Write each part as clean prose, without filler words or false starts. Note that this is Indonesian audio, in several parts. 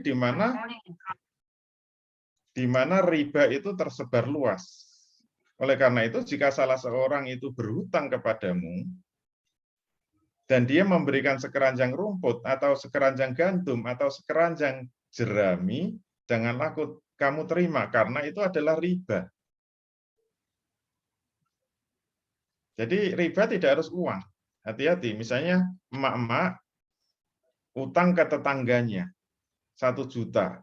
di mana riba itu tersebar luas. Oleh karena itu, jika salah seorang itu berhutang kepadamu, dan dia memberikan sekeranjang rumput, atau sekeranjang gandum, atau sekeranjang jerami, janganlah kamu terima, karena itu adalah riba. Jadi riba tidak harus uang. Hati-hati, misalnya emak-emak utang ke tetangganya 1 juta,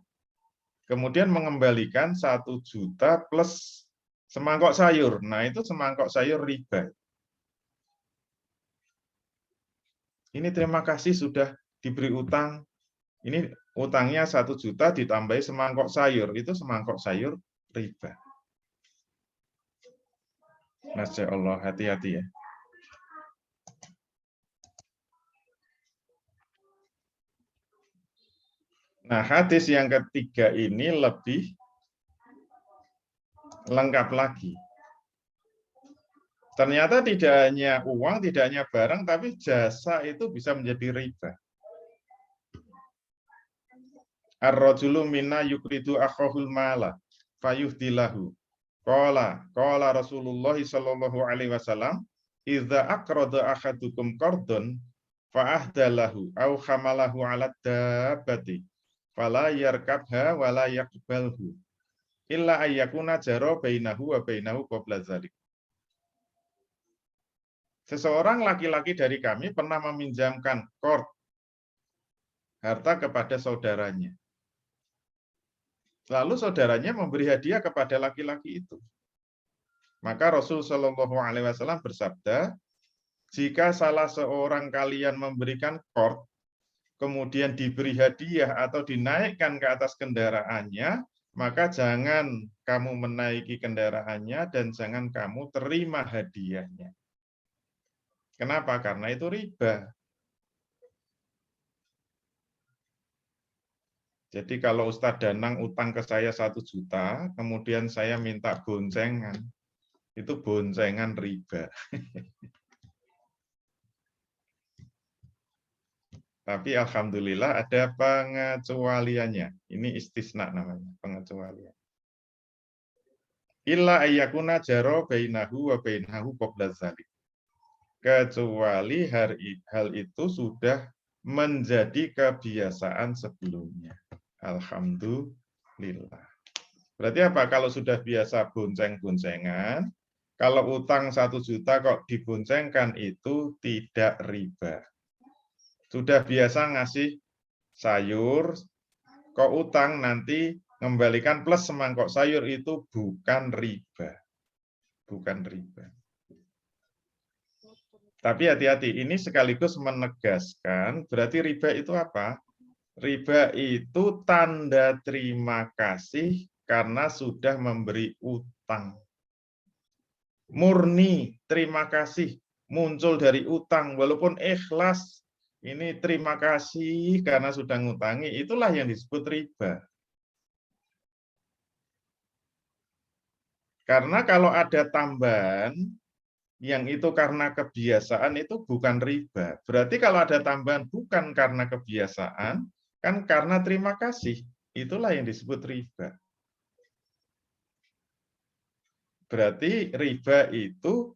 kemudian mengembalikan 1 juta plus semangkok sayur. Nah, itu semangkok sayur riba. Ini terima kasih sudah diberi utang. Ini utangnya 1 juta ditambahi semangkok sayur. Itu semangkok sayur riba. Masya Allah, hati-hati ya. Nah, hadis yang ketiga ini lebih lengkap lagi. Ternyata tidak hanya uang, tidak hanya barang, tapi jasa itu bisa menjadi riba. Ar-rajulu minna yukridu akhahul mala fayuhdilahu. Qala Rasulullah sallallahu alaihi wasallam, "Idza aqrada ahadukum qardun fa ahdalahu aw hamalahu 'ala dabbati fala yarkabha wa la yaqbalhu illa ayyakuna jara bainahu wa bainahu qabla dzalik." Seseorang laki-laki dari kami pernah meminjamkan qard, harta kepada saudaranya. Lalu saudaranya memberi hadiah kepada laki-laki itu. Maka Rasul Shallallahu Alaihi Wasallam bersabda, jika salah seorang kalian memberikan qard, kemudian diberi hadiah atau dinaikkan ke atas kendaraannya, maka jangan kamu menaiki kendaraannya dan jangan kamu terima hadiahnya. Kenapa? Karena itu riba. Jadi kalau Ustadz Danang utang ke saya 1 juta, kemudian saya minta boncengan, itu boncengan riba. Tapi alhamdulillah ada pengecualiannya. Ini istisna namanya, pengecualian. Illa ayyakuna jaro bainahu wa bainahu qabla dzalik. Kecuali hal itu sudah menjadi kebiasaan sebelumnya. Alhamdulillah. Berarti apa? Kalau sudah biasa bonceng-boncengan, kalau utang 1 juta kok diboncengkan, itu tidak riba. Sudah biasa ngasih sayur, kok utang nanti mengembalikan plus semangkok sayur, itu bukan riba. Bukan riba. Tapi hati-hati, ini sekaligus menegaskan, berarti riba itu apa? Riba itu tanda terima kasih karena sudah memberi utang. Murni terima kasih muncul dari utang, walaupun ikhlas, ini terima kasih karena sudah ngutangi, itulah yang disebut riba. Karena kalau ada tambahan, yang itu karena kebiasaan, itu bukan riba. Berarti kalau ada tambahan bukan karena kebiasaan, kan karena terima kasih, itulah yang disebut riba. Berarti riba itu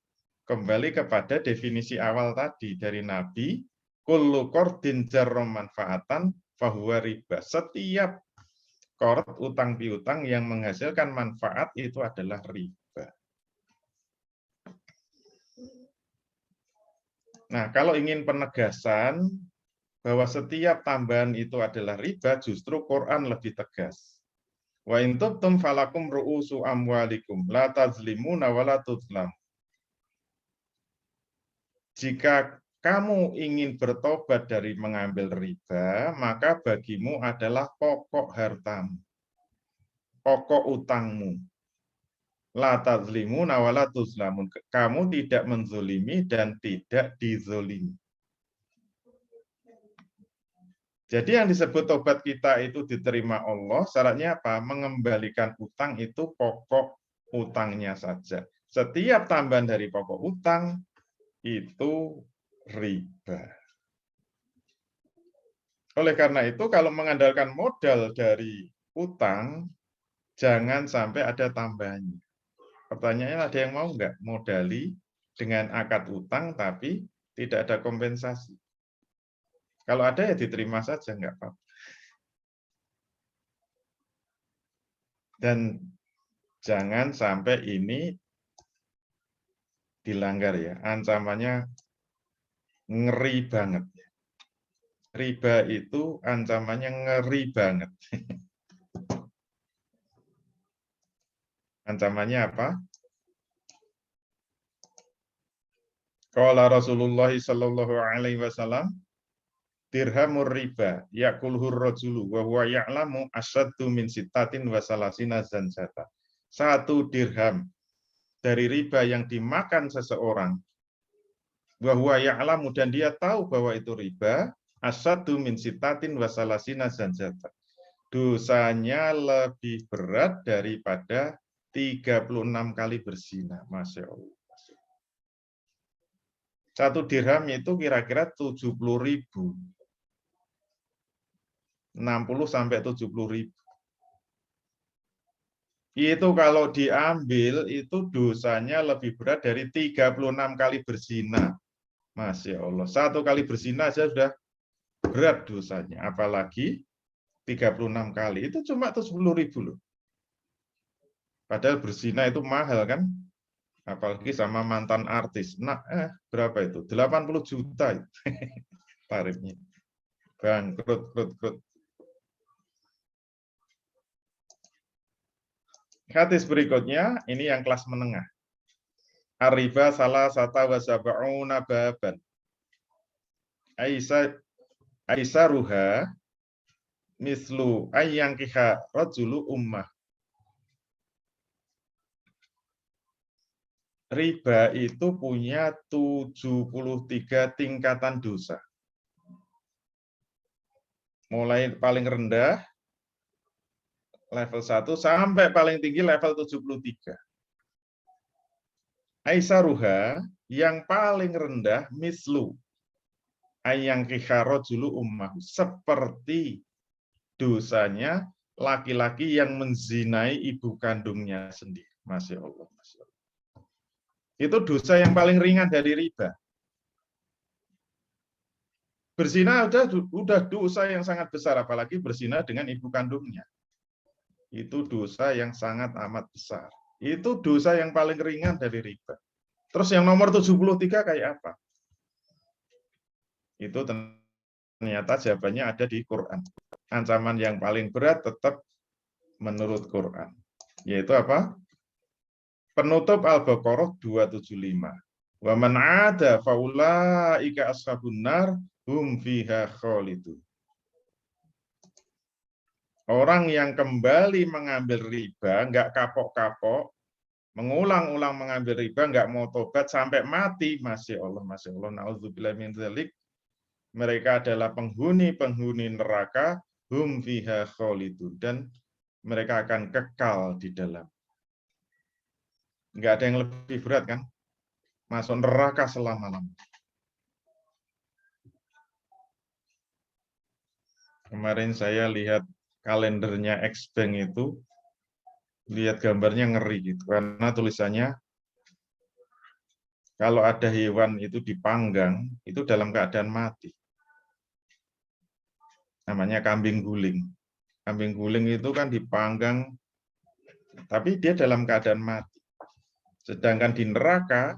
kembali kepada definisi awal tadi dari Nabi, kullu qardin jarra manfaatan fahuwa riba. Setiap qard, utang piutang yang menghasilkan manfaat itu adalah riba. Nah, kalau ingin penegasan bahwa setiap tambahan itu adalah riba, justru Quran lebih tegas. Wa in tubtum falakum ru'usu amwalikum la tazlimuna wa la tuzlam. Jika kamu ingin bertobat dari mengambil riba, maka bagimu adalah pokok hartamu, pokok utangmu. La tazlimuna wa la tuzlamun. Kamu tidak menzolimi dan tidak dizolimi. Jadi yang disebut tobat kita itu diterima Allah, syaratnya apa? Mengembalikan utang itu pokok utangnya saja. Setiap tambahan dari pokok utang itu riba. Oleh karena itu, kalau mengandalkan modal dari utang, jangan sampai ada tambahannya. Pertanyaannya, ada yang mau nggak modali dengan akad utang tapi tidak ada kompensasi? Kalau ada ya diterima saja, nggak apa-apa. Dan jangan sampai ini dilanggar ya. Ancamannya ngeri banget. Riba itu ancamannya ngeri banget. Ancamannya apa? Qala Rasulullah sallallahu alaihi wasallam, dirhamur riba yakulhur rajulu wa huwa ya'lamu asyaddu min sittatin wa salasina zanjata. 1 dirham dari riba yang dimakan seseorang, wa huwa ya'lamu, dan dia tahu bahwa itu riba, asyaddu min sittatin wa salasina zanjata. Dosanya lebih berat daripada 36 kali berzina. Masya Allah. 1 dirham itu kira-kira 70.000. 60 sampai 70.000. Itu kalau diambil itu dosanya lebih berat dari 36 kali berzina. Masya Allah. 1 kali berzina saja sudah berat dosanya. Apalagi 36 kali. Itu cuma 70.000 loh. Padahal berzina itu mahal kan? Apalagi sama mantan artis. Nah, berapa itu? 80 juta tarifnya. Bangkrut, krut. Hadis berikutnya, ini yang kelas menengah. Ar-riba salah sata wa sab'una baban. Aisaruha mislu ayyangkiha rajulu ummah. Riba itu punya 73 tingkatan dosa. Mulai paling rendah, level 1, sampai paling tinggi level 73. Aisaruha, yang paling rendah, mislu ayyangkiha rajulu ummah. Seperti dosanya laki-laki yang menzinai ibu kandungnya sendiri. Masya Allah. Masya Allah. Itu dosa yang paling ringan dari riba. Berzina udah dosa yang sangat besar, apalagi berzina dengan ibu kandungnya. Itu dosa yang sangat amat besar. Itu dosa yang paling ringan dari riba. Terus yang nomor 73 kayak apa? Itu ternyata jawabannya ada di Quran. Ancaman yang paling berat tetap menurut Quran. Yaitu apa? Penutup Al-Baqarah 275. Wa man 'ada faulaika ashabun nar hum fiha khalidun. Orang yang kembali mengambil riba, nggak kapok-kapok, mengulang-ulang mengambil riba, nggak mau tobat sampai mati, Masya Allah, na'udzubillah min dzalik, mereka adalah penghuni-penghuni neraka, hum fiha khalidun, dan mereka akan kekal di dalam. Nggak ada yang lebih berat kan? Masuk neraka selama-lamanya. Kemarin saya lihat kalendernya X-Bank itu, lihat gambarnya ngeri gitu, karena tulisannya kalau ada hewan itu dipanggang, itu dalam keadaan mati. Namanya kambing guling. Kambing guling itu kan dipanggang, tapi dia dalam keadaan mati. Sedangkan di neraka,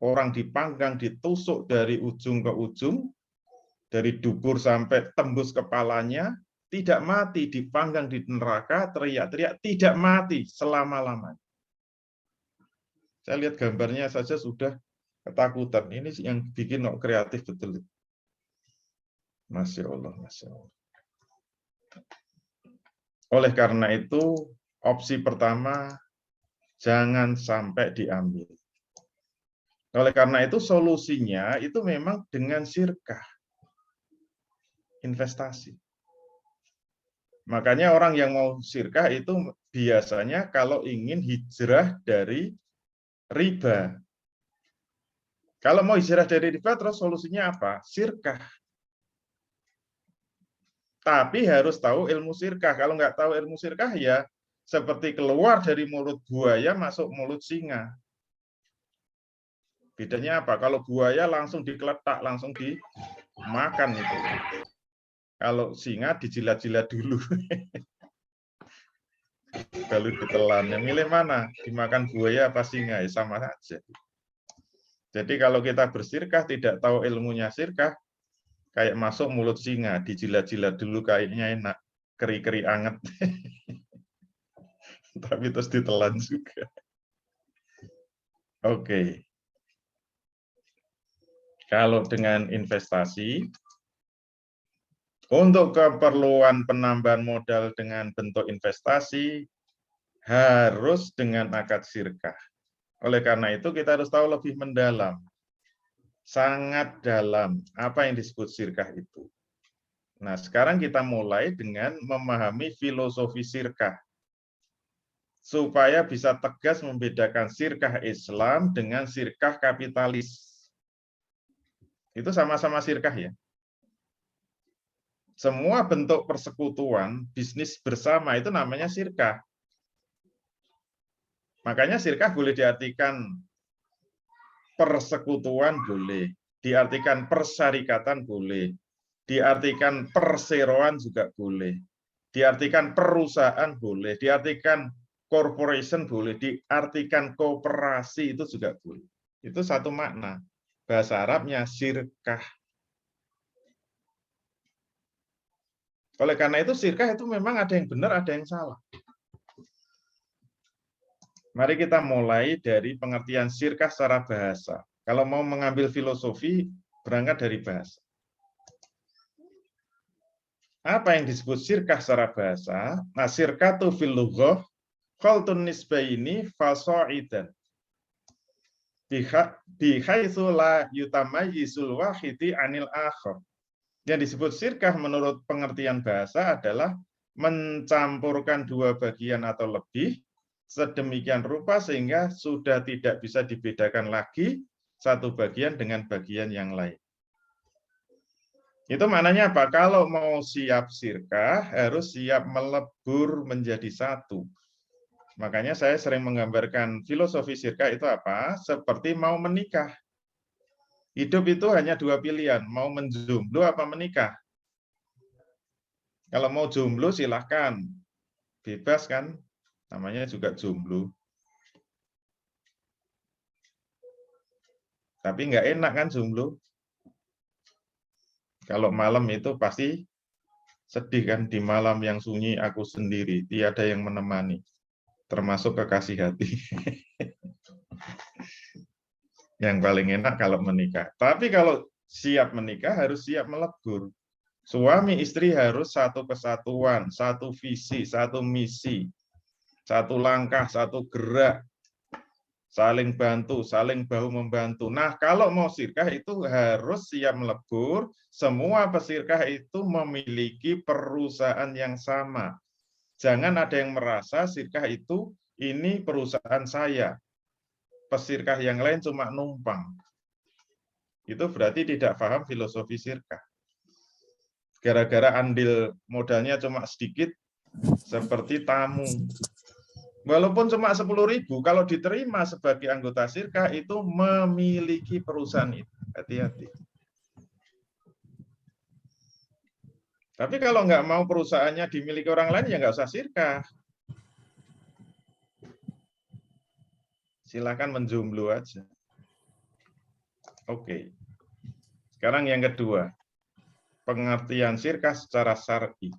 orang dipanggang, ditusuk dari ujung ke ujung, dari dubur sampai tembus kepalanya, tidak mati, dipanggang di neraka, teriak-teriak, tidak mati selama-lamanya. Saya lihat gambarnya saja sudah ketakutan. Ini yang bikin kok kreatif betul. Masya Allah, Masya Allah. Oleh karena itu, opsi pertama, jangan sampai diambil. Oleh karena itu, solusinya itu memang dengan syirkah, investasi. Makanya orang yang mau syirkah itu biasanya kalau ingin hijrah dari riba. Kalau mau hijrah dari riba, terus solusinya apa? Syirkah. Tapi harus tahu ilmu sirkah. Kalau nggak tahu ilmu sirkah ya seperti keluar dari mulut buaya masuk mulut singa. Bedanya apa? Kalau buaya langsung dikeletak, langsung dimakan itu. Kalau singa dijilat-jilat dulu. Baru ditelan. Yang milih mana? Dimakan buaya apa singa? Ya sama saja. Jadi kalau kita bersirkah tidak tahu ilmunya sirkah, kayak masuk mulut singa, dijilat-jilat dulu kayaknya enak, keri-keri anget. Tapi terus ditelan juga. Oke. Kalau dengan investasi, untuk keperluan penambahan modal dengan bentuk investasi, harus dengan akad sirkah. Oleh karena itu kita harus tahu lebih mendalam, sangat dalam, apa yang disebut sirkah itu. Nah, sekarang kita mulai dengan memahami filosofi sirkah, supaya bisa tegas membedakan sirkah Islam dengan sirkah kapitalis. Itu sama-sama sirkah ya. Semua bentuk persekutuan, bisnis bersama itu namanya sirkah. Makanya sirkah boleh diartikan persekutuan boleh, diartikan persyarikatan boleh, diartikan perseroan juga boleh, diartikan perusahaan boleh, diartikan corporation boleh, diartikan kooperasi itu juga boleh. Itu satu makna. Bahasa Arabnya sirkah. Oleh karena itu sirkah itu memang ada yang benar, ada yang salah. Mari kita mulai dari pengertian sirkah secara bahasa. Kalau mau mengambil filosofi, berangkat dari bahasa. Apa yang disebut sirkah secara bahasa? Nah, sirkatu fil lughah khaltun nisbaini fasa'idan. Bihaitsu la yutamayyisul wahidi anil akhar. Yang disebut sirkah menurut pengertian bahasa adalah mencampurkan dua bagian atau lebih sedemikian rupa sehingga sudah tidak bisa dibedakan lagi satu bagian dengan bagian yang lain. Itu maknanya apa? Kalau mau siap sirkah, harus siap melebur menjadi satu. Makanya saya sering menggambarkan filosofi sirkah itu apa? Seperti mau menikah. Hidup itu hanya dua pilihan, mau menjomblo apa menikah. Kalau mau jomblo silahkan, bebas kan? Namanya juga jomblo. Tapi nggak enak kan jomblo. Kalau malam itu pasti sedih kan, di malam yang sunyi aku sendiri, tiada yang menemani, termasuk kekasih hati. Yang paling enak kalau menikah. Tapi kalau siap menikah harus siap melebur. Suami istri harus satu kesatuan, satu visi, satu misi, satu langkah, satu gerak, saling bantu, saling bahu-membantu. Nah, kalau mau sirkah itu harus siap melebur, semua pesirkah itu memiliki perusahaan yang sama. Jangan ada yang merasa sirkah itu ini perusahaan saya, pesirkah yang lain cuma numpang. Itu berarti tidak paham filosofi sirkah. Gara-gara andil modalnya cuma sedikit, seperti tamu. Walaupun cuma 10.000, kalau diterima sebagai anggota sirkah itu memiliki perusahaan itu. Hati-hati. Tapi kalau nggak mau perusahaannya dimiliki orang lain, ya nggak usah sirkah. Silakan menjomblo aja. Oke. Sekarang yang kedua, pengertian sirkah secara syar'i.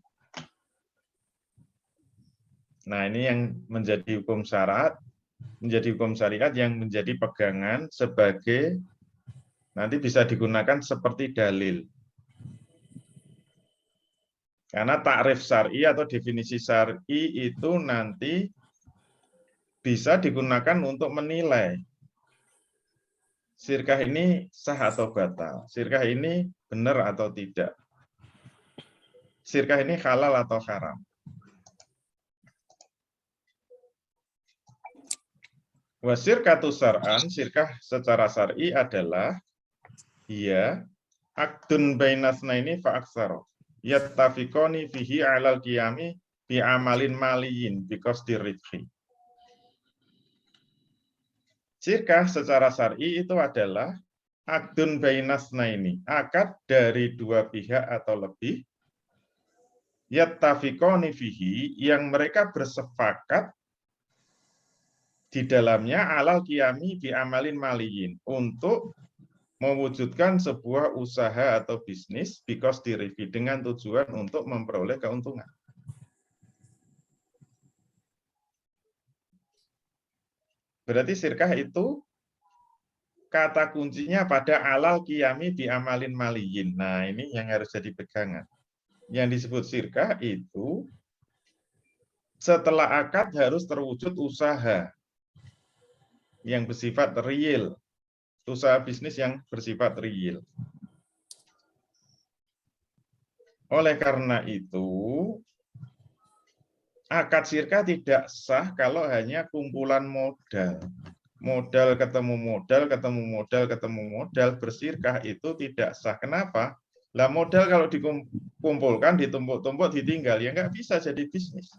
Nah, ini yang menjadi hukum syariat, menjadi hukum syariat yang menjadi pegangan sebagai nanti bisa digunakan seperti dalil. Karena takrif syar'i atau definisi syar'i itu nanti bisa digunakan untuk menilai sirkah ini sah atau batal, sirkah ini benar atau tidak, sirkah ini halal atau haram. Wasirkatu syar'an, sirkah secara syar'i adalah ya akdun bainasna ini fa'aksaro. yattafiqani fihi 'alal qiyami bi amalin maliyin because dirifhi. Sirkah secara syar'i itu adalah akdun bainasna ini, akad dari dua pihak atau lebih, yattafiqani fihi, yang mereka bersepakat di dalamnya alal qiyami bi amalin maliyin, untuk mewujudkan sebuah usaha atau bisnis because dirifi, dengan tujuan untuk memperoleh keuntungan. Berarti sirkah itu kata kuncinya pada alal qiyami bi amalin maliyin. Nah, ini yang harus jadi pegangan. Yang disebut sirkah itu setelah akad harus terwujud usaha yang bersifat real, usaha bisnis yang bersifat real. Oleh karena itu, akad sirkah tidak sah kalau hanya kumpulan modal. Modal ketemu modal, ketemu modal, ketemu modal, bersirkah itu tidak sah. Kenapa? Lah modal kalau dikumpulkan, ditumpuk-tumpuk, ditinggal, ya nggak bisa jadi bisnis.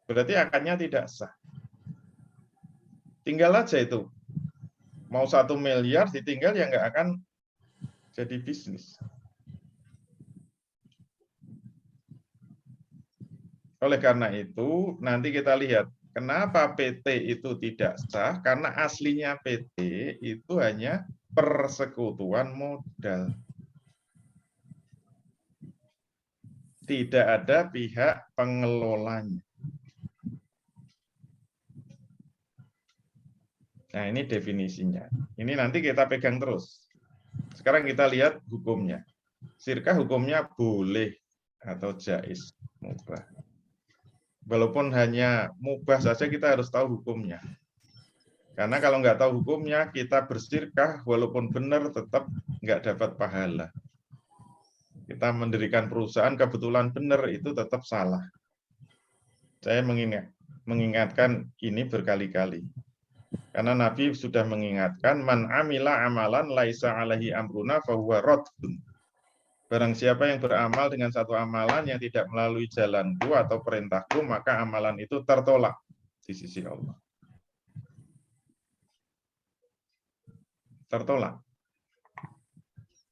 Berarti akadnya tidak sah. Tinggal aja itu. Mau 1 miliar ditinggal, ya nggak akan jadi bisnis. Oleh karena itu, nanti kita lihat kenapa PT itu tidak sah, karena aslinya PT itu hanya persekutuan modal. Tidak ada pihak pengelolanya. Nah, ini definisinya. Ini nanti kita pegang terus. Sekarang kita lihat hukumnya. Sirkah hukumnya boleh atau jais, mubah. Walaupun hanya mubah saja, kita harus tahu hukumnya. Karena kalau nggak tahu hukumnya, kita bersirkah walaupun benar tetap nggak dapat pahala. Kita mendirikan perusahaan kebetulan benar, itu tetap salah. Saya mengingatkan ini berkali-kali. Karena Nabi sudah mengingatkan, man amila amalan laisa alaihi amruna fahuwa raddun. Barang siapa yang beramal dengan satu amalan yang tidak melalui jalanku atau perintahku, maka amalan itu tertolak di sisi Allah. Tertolak.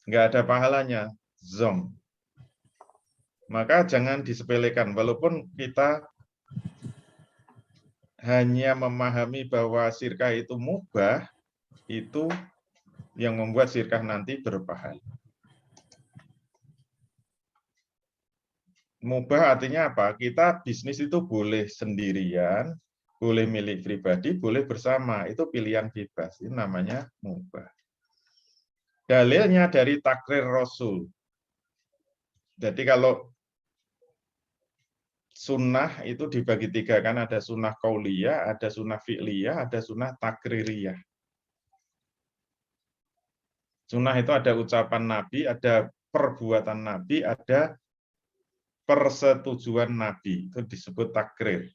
Nggak ada pahalanya. Zong. Maka jangan disepelekan. Walaupun kita hanya memahami bahwa sirkah itu mubah, itu yang membuat sirkah nanti berpahala. Mubah artinya apa? Kita bisnis itu boleh sendirian, boleh milik pribadi, boleh bersama. Itu pilihan bebas. Itu namanya mubah. Dalilnya dari takrir Rasul. Jadi kalau sunnah itu dibagi tiga, kan ada sunnah qauliyah, ada sunnah fi'liyah, ada sunnah takririyah. Sunnah itu ada ucapan Nabi, ada perbuatan Nabi, ada persetujuan Nabi, itu disebut takrir.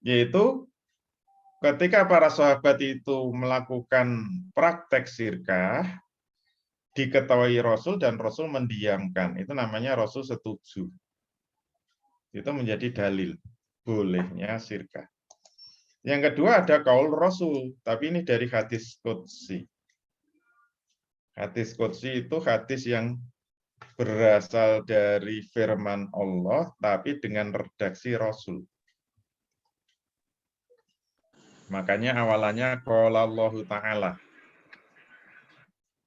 Yaitu ketika para sahabat itu melakukan praktek sirkah, diketahui Rasul dan Rasul mendiamkan. Itu namanya Rasul setuju. Itu menjadi dalil bolehnya sirkah. Yang kedua ada qaul Rasul, tapi ini dari hadis qudsi. Hadis qudsi itu hadis yang berasal dari firman Allah, tapi dengan redaksi Rasul. Makanya awalannya qala Allahu Ta'ala.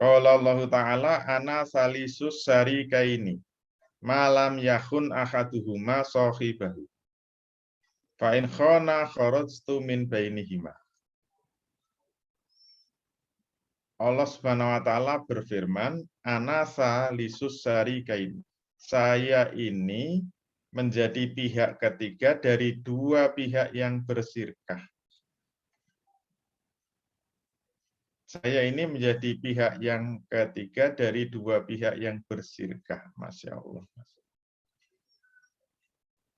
Qala Allahu Ta'ala, ana salisus sarikaini, malam yakun ahaduhuma sahibahu. Fa in khana kharajtu min bainihima. Allah Subhanahu wa taala berfirman, ana salisus sarikaini. Saya ini menjadi pihak ketiga dari dua pihak yang bersirkah. Saya ini menjadi pihak yang ketiga dari dua pihak yang bersirkah. Masya Allah.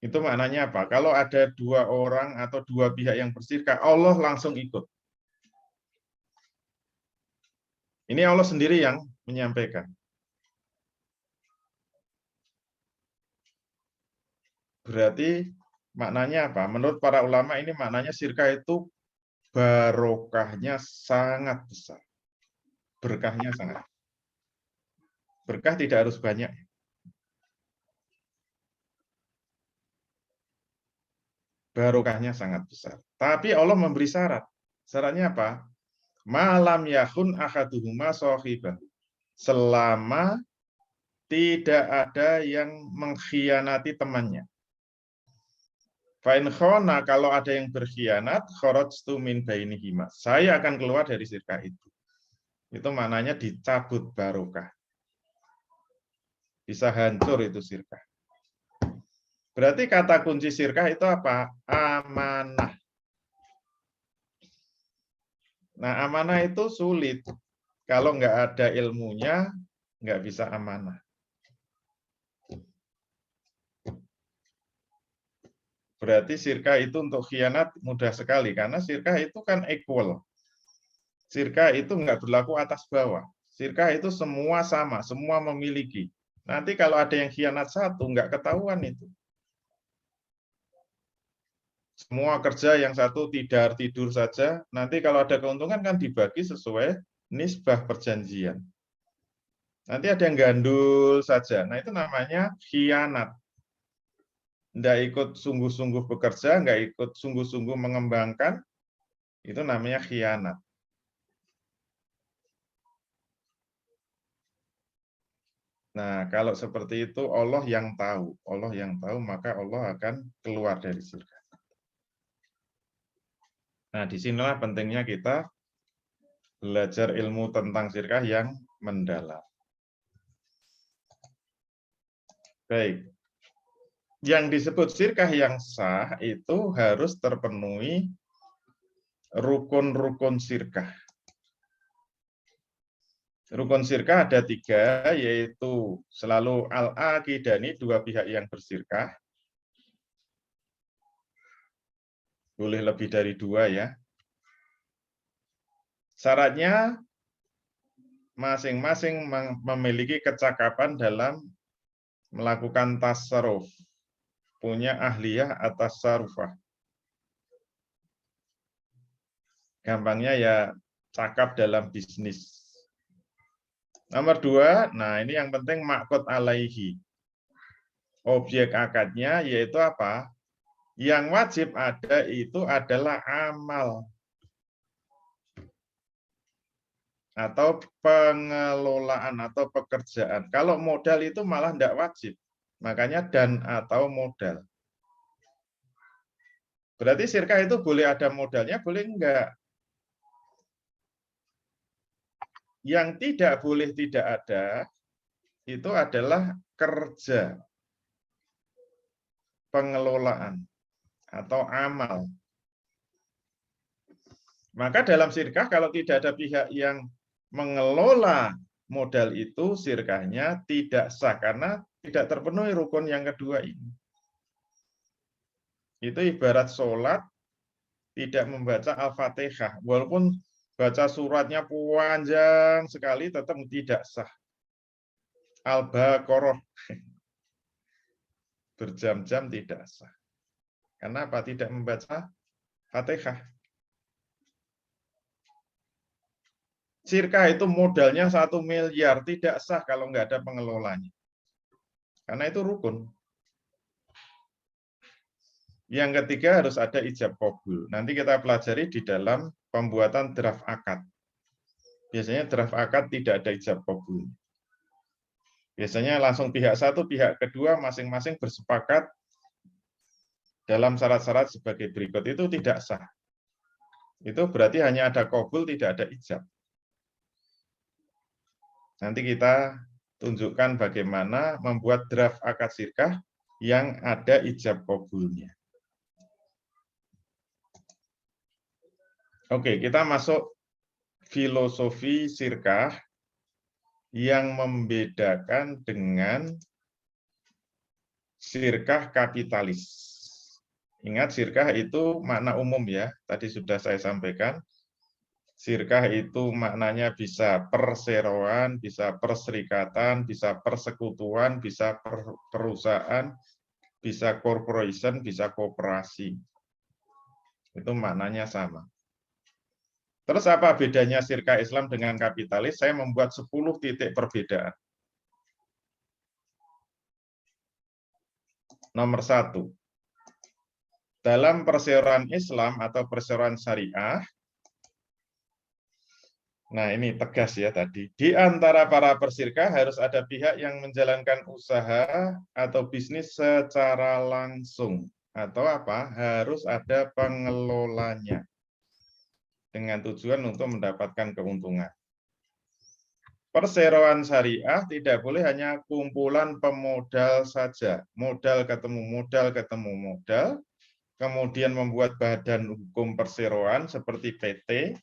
Itu maknanya apa? Kalau ada dua orang atau dua pihak yang bersirkah, Allah langsung ikut. Ini Allah sendiri yang menyampaikan. Berarti maknanya apa? Menurut para ulama ini maknanya sirkah itu barokahnya sangat besar. Berkahnya sangat. Berkah tidak harus banyak. Barokahnya sangat besar. Tapi Allah memberi syarat. Syaratnya apa? Malam yakun ahaduhuma sohibah. Selama tidak ada yang mengkhianati temannya. Fa'in khona, kalau ada yang berkhianat, kharajtu min bainihima. Saya akan keluar dari sirkah itu. Itu maknanya dicabut barokah. Bisa hancur itu sirkah. Berarti kata kunci sirkah itu apa? Amanah. Nah, amanah itu sulit. Kalau nggak ada ilmunya, nggak bisa amanah. Berarti sirkah itu untuk khianat mudah sekali, karena sirkah itu kan equal. Sirkah itu nggak berlaku atas bawah. Sirkah itu semua sama, semua memiliki. Nanti kalau ada yang khianat satu, nggak ketahuan itu. Semua kerja yang satu tidur saja, nanti kalau ada keuntungan kan dibagi sesuai nisbah perjanjian. Nanti ada yang gandul saja, nah itu namanya khianat. Nggak ikut sungguh-sungguh bekerja, nggak ikut sungguh-sungguh mengembangkan, itu namanya khianat. Nah, kalau seperti itu Allah yang tahu. Allah yang tahu, maka Allah akan keluar dari surga. Nah, disinilah pentingnya kita belajar ilmu tentang sirkah yang mendalam. Baik. Yang disebut sirkah yang sah itu harus terpenuhi rukun-rukun sirkah. Rukun sirkah ada 3, yaitu selalu al-aqidani, 2 pihak yang bersirkah. Boleh lebih dari 2 ya. Syaratnya masing-masing memiliki kecakapan dalam melakukan tasarruf, punya ahliyah atas sarufah. Gampangnya ya cakap dalam bisnis. Nomor 2, nah ini yang penting ma'qud alaihi. Objek akadnya yaitu apa? Yang wajib ada itu adalah amal atau pengelolaan atau pekerjaan. Kalau modal itu malah tidak wajib. Makanya dan atau modal. Berarti sirkah itu boleh ada modalnya, boleh enggak. Yang tidak boleh tidak ada itu adalah kerja, pengelolaan, atau amal. Maka dalam sirkah kalau tidak ada pihak yang mengelola modal itu, sirkahnya tidak sah karena tidak terpenuhi rukun yang kedua ini. Itu ibarat sholat tidak membaca Al-Fatihah. Walaupun baca suratnya panjang sekali tetap tidak sah. Al-Baqarah berjam-jam tidak sah. Kenapa tidak membaca Fatihah? Sirkah itu modalnya 1 miliar, tidak sah kalau nggak ada pengelolanya. Karena itu rukun. Yang ketiga harus ada ijab qabul. Nanti kita pelajari di dalam pembuatan draft akad. Biasanya draft akad tidak ada ijab qabul. Biasanya langsung pihak satu, pihak kedua masing-masing bersepakat dalam syarat-syarat sebagai berikut. Itu tidak sah. Itu berarti hanya ada qabul, tidak ada ijab. Nanti kita tunjukkan bagaimana membuat draft akad sirkah yang ada ijab qabulnya. Oke, kita masuk filosofi sirkah yang membedakan dengan sirkah kapitalis. Ingat, sirkah itu makna umum ya, tadi sudah saya sampaikan. Sirkah itu maknanya bisa perseroan, bisa perserikatan, bisa persekutuan, bisa perusahaan, bisa corporation, bisa koperasi. Itu maknanya sama. Terus apa bedanya syirkah Islam dengan kapitalis? Saya membuat 10 titik perbedaan. Nomor 1. Dalam perseroan Islam atau perseroan syariah, nah ini tegas ya tadi, di antara para persirkah harus ada pihak yang menjalankan usaha atau bisnis secara langsung. Atau apa? Harus ada pengelolanya. Dengan tujuan untuk mendapatkan keuntungan. Perseroan syariah tidak boleh hanya kumpulan pemodal saja. Modal ketemu modal, ketemu modal, kemudian membuat badan hukum perseroan seperti PT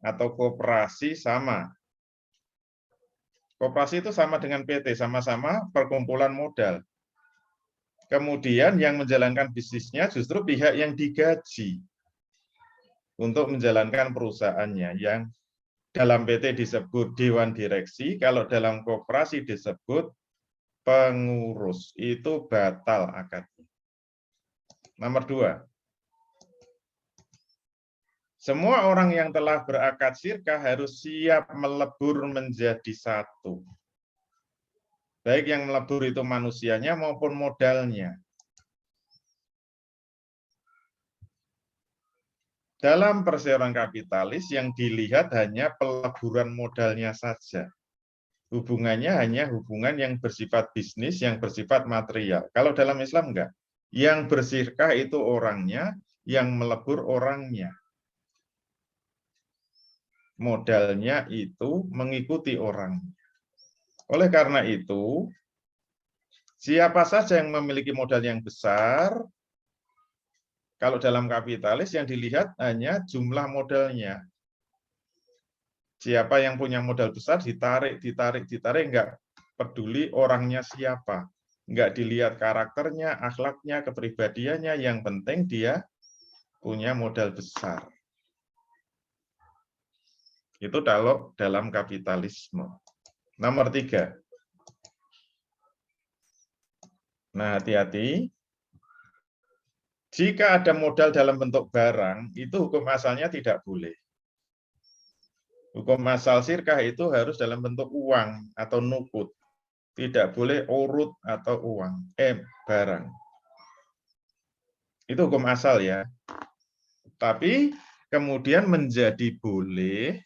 atau koperasi sama. Koperasi itu sama dengan PT, sama-sama perkumpulan modal. Kemudian yang menjalankan bisnisnya justru pihak yang digaji untuk menjalankan perusahaannya, yang dalam PT disebut Dewan Direksi, kalau dalam koperasi disebut pengurus. Itu batal akadnya. Nomor 2. Semua orang yang telah berakad syirkah harus siap melebur menjadi satu. Baik yang melebur itu manusianya maupun modalnya. Dalam perseroan kapitalis yang dilihat hanya peleburan modalnya saja. Hubungannya hanya hubungan yang bersifat bisnis, yang bersifat material. Kalau dalam Islam enggak. Yang bersyirkah itu orangnya, yang melebur orangnya. Modalnya itu mengikuti orangnya. Oleh karena itu, siapa saja yang memiliki modal yang besar, kalau dalam kapitalis yang dilihat hanya jumlah modalnya. Siapa yang punya modal besar ditarik, enggak peduli orangnya siapa. Enggak dilihat karakternya, akhlaknya, kepribadiannya, yang penting dia punya modal besar. Itu kalau dalam kapitalisme. Nomor 3. Nah, hati-hati. Jika ada modal dalam bentuk barang, itu hukum asalnya tidak boleh. Hukum asal syirkah itu harus dalam bentuk uang atau nukut. Tidak boleh urut atau uang, barang. Itu hukum asal ya. Tapi kemudian menjadi boleh,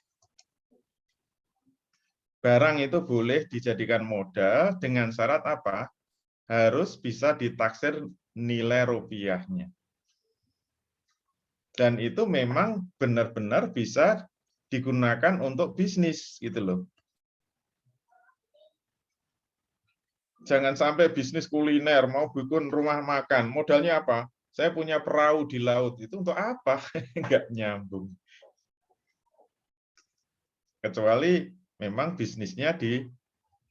barang itu boleh dijadikan modal dengan syarat apa? Harus bisa ditaksir nilai rupiahnya. Dan itu memang benar-benar bisa digunakan untuk bisnis gitu loh. Jangan sampai bisnis kuliner, mau bikin rumah makan, modalnya apa? Saya punya perahu di laut, itu untuk apa? Enggak nyambung. Kecuali memang bisnisnya di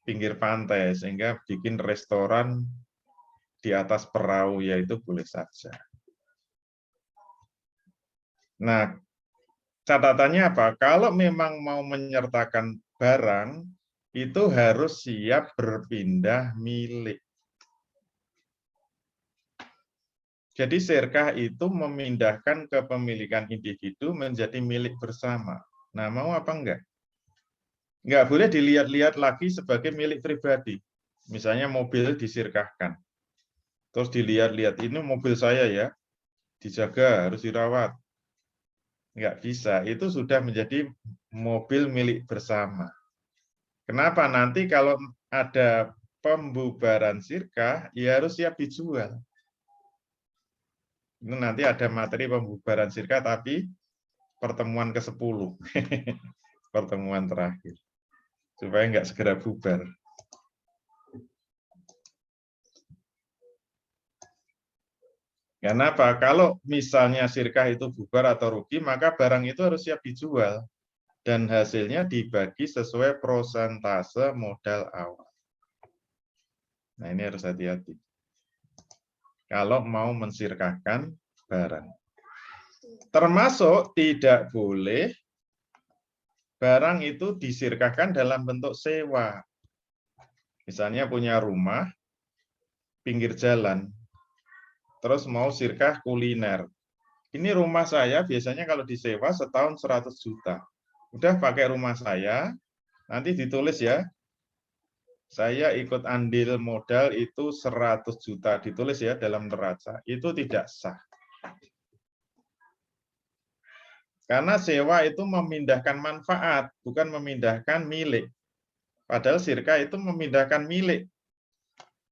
pinggir pantai, sehingga bikin restoran di atas perahu, yaitu boleh saja. Nah, catatannya apa? Kalau memang mau menyertakan barang, itu harus siap berpindah milik. Jadi syirkah itu memindahkan kepemilikan individu menjadi milik bersama. Nah, mau apa enggak? Enggak boleh dilihat-lihat lagi sebagai milik pribadi. Misalnya mobil disyirkahkan. Terus dilihat-lihat, ini mobil saya ya, dijaga, harus dirawat. Enggak bisa, itu sudah menjadi mobil milik bersama. Kenapa? Nanti kalau ada pembubaran syirkah, ya harus siap dijual. Itu nanti ada materi pembubaran syirkah, tapi pertemuan ke-10. Pertemuan terakhir. Supaya enggak segera bubar. Kenapa? Kalau misalnya syirkah itu bubar atau rugi, maka barang itu harus siap dijual. Dan hasilnya dibagi sesuai prosentase modal awal. Nah, ini harus hati-hati. Kalau mau mensyirkahkan barang. Termasuk tidak boleh barang itu disyirkahkan dalam bentuk sewa. Misalnya punya rumah, pinggir jalan, terus mau sirkah kuliner. Ini rumah saya biasanya kalau disewa setahun 100 juta. Udah pakai rumah saya, nanti ditulis ya, saya ikut andil modal itu 100 juta, ditulis ya dalam neraca, itu tidak sah. Karena sewa itu memindahkan manfaat, bukan memindahkan milik. Padahal sirka itu memindahkan milik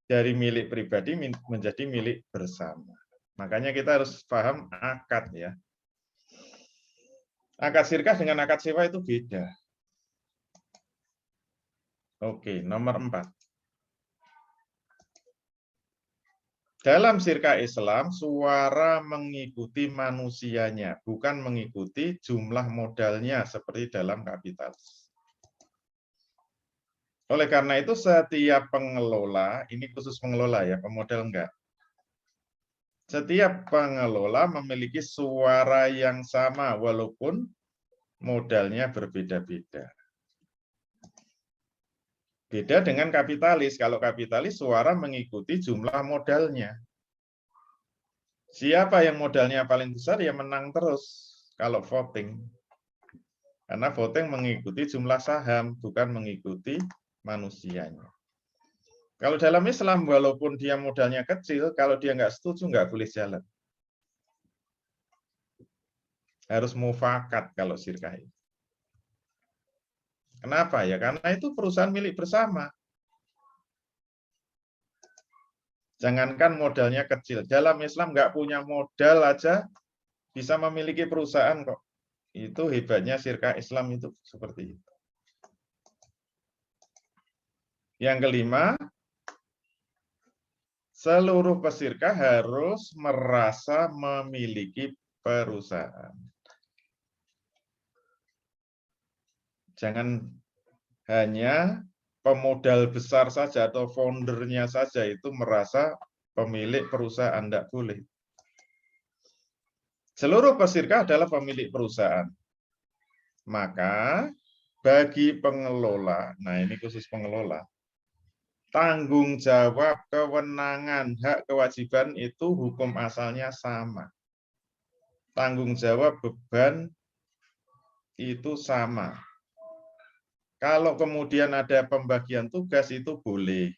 dari milik pribadi menjadi milik bersama. Makanya kita harus paham akad ya. Akad sirka dengan akad sewa itu beda. Oke, nomor 4. Dalam sirka Islam, suara mengikuti manusianya, bukan mengikuti jumlah modalnya seperti dalam kapitalis. Oleh karena itu, setiap pengelola, ini khusus pengelola ya, pemodal enggak. Setiap pengelola memiliki suara yang sama, walaupun modalnya berbeda-beda. Beda dengan kapitalis. Kalau kapitalis suara mengikuti jumlah modalnya. Siapa yang modalnya paling besar ya menang terus kalau voting. Karena voting mengikuti jumlah saham, bukan mengikuti manusianya. Kalau dalam Islam, walaupun dia modalnya kecil, kalau dia nggak setuju, nggak boleh jalan. Harus mufakat kalau sirkah itu. Kenapa ya? Karena itu perusahaan milik bersama. Jangankan modalnya kecil. Dalam Islam nggak punya modal aja bisa memiliki perusahaan kok. Itu hebatnya sirkah Islam itu seperti itu. Yang kelima, seluruh pesirkah harus merasa memiliki perusahaan. Jangan hanya pemodal besar saja atau foundernya saja itu merasa pemilik perusahaan, tidak boleh. Seluruh pesirkah adalah pemilik perusahaan. Maka bagi pengelola, nah ini khusus pengelola, tanggung jawab, kewenangan, hak, kewajiban itu hukum asalnya sama. Tanggung jawab, beban itu sama. Kalau kemudian ada pembagian tugas itu boleh.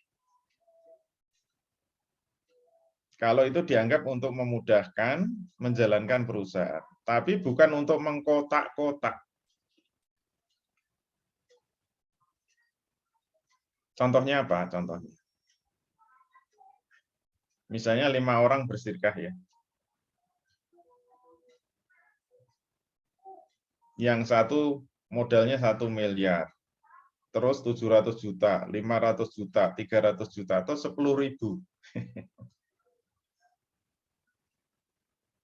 Kalau itu dianggap untuk memudahkan menjalankan perusahaan. Tapi bukan untuk mengkotak-kotak. Contohnya apa? Contohnya. Misalnya 5 orang bersirkah ya. Yang satu modalnya 1 miliar. Terus 700 juta, 500 juta, 300 juta, atau 10.000.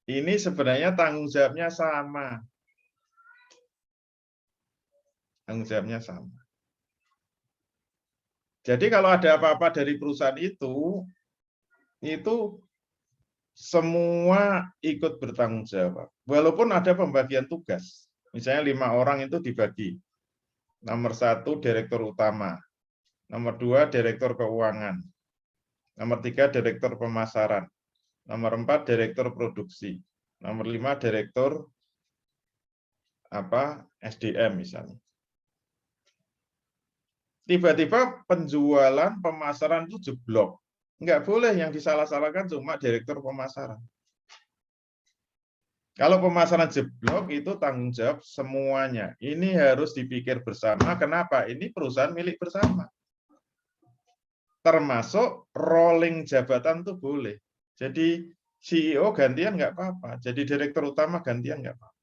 Ini sebenarnya tanggung jawabnya sama. Tanggung jawabnya sama. Jadi kalau ada apa-apa dari perusahaan itu semua ikut bertanggung jawab. Walaupun ada pembagian tugas. Misalnya 5 orang itu dibagi. Nomor 1 direktur utama. Nomor 2 direktur keuangan. Nomor 3 direktur pemasaran. Nomor 4 direktur produksi. Nomor 5 direktur SDM misalnya. Tiba-tiba penjualan pemasaran itu jeblok. Enggak boleh yang disalah-salahkan cuma direktur pemasaran. Kalau pemasaran jeblok itu tanggung jawab semuanya. Ini harus dipikir bersama. Kenapa? Ini perusahaan milik bersama. Termasuk rolling jabatan itu boleh. Jadi CEO gantian nggak apa-apa. Jadi direktur utama gantian nggak apa-apa.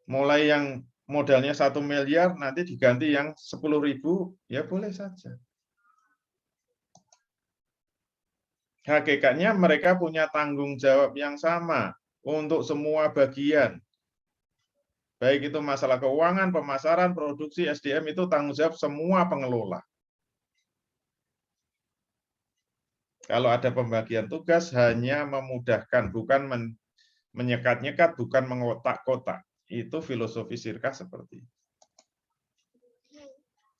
Mulai yang modalnya 1 miliar nanti diganti yang 10.000 ya boleh saja. Hakikatnya mereka punya tanggung jawab yang sama untuk semua bagian. Baik itu masalah keuangan, pemasaran, produksi, SDM itu tanggung jawab semua pengelola. Kalau ada pembagian tugas hanya memudahkan, bukan menyekat-nyekat, bukan mengotak-kotak. Itu filosofi sirkah seperti itu.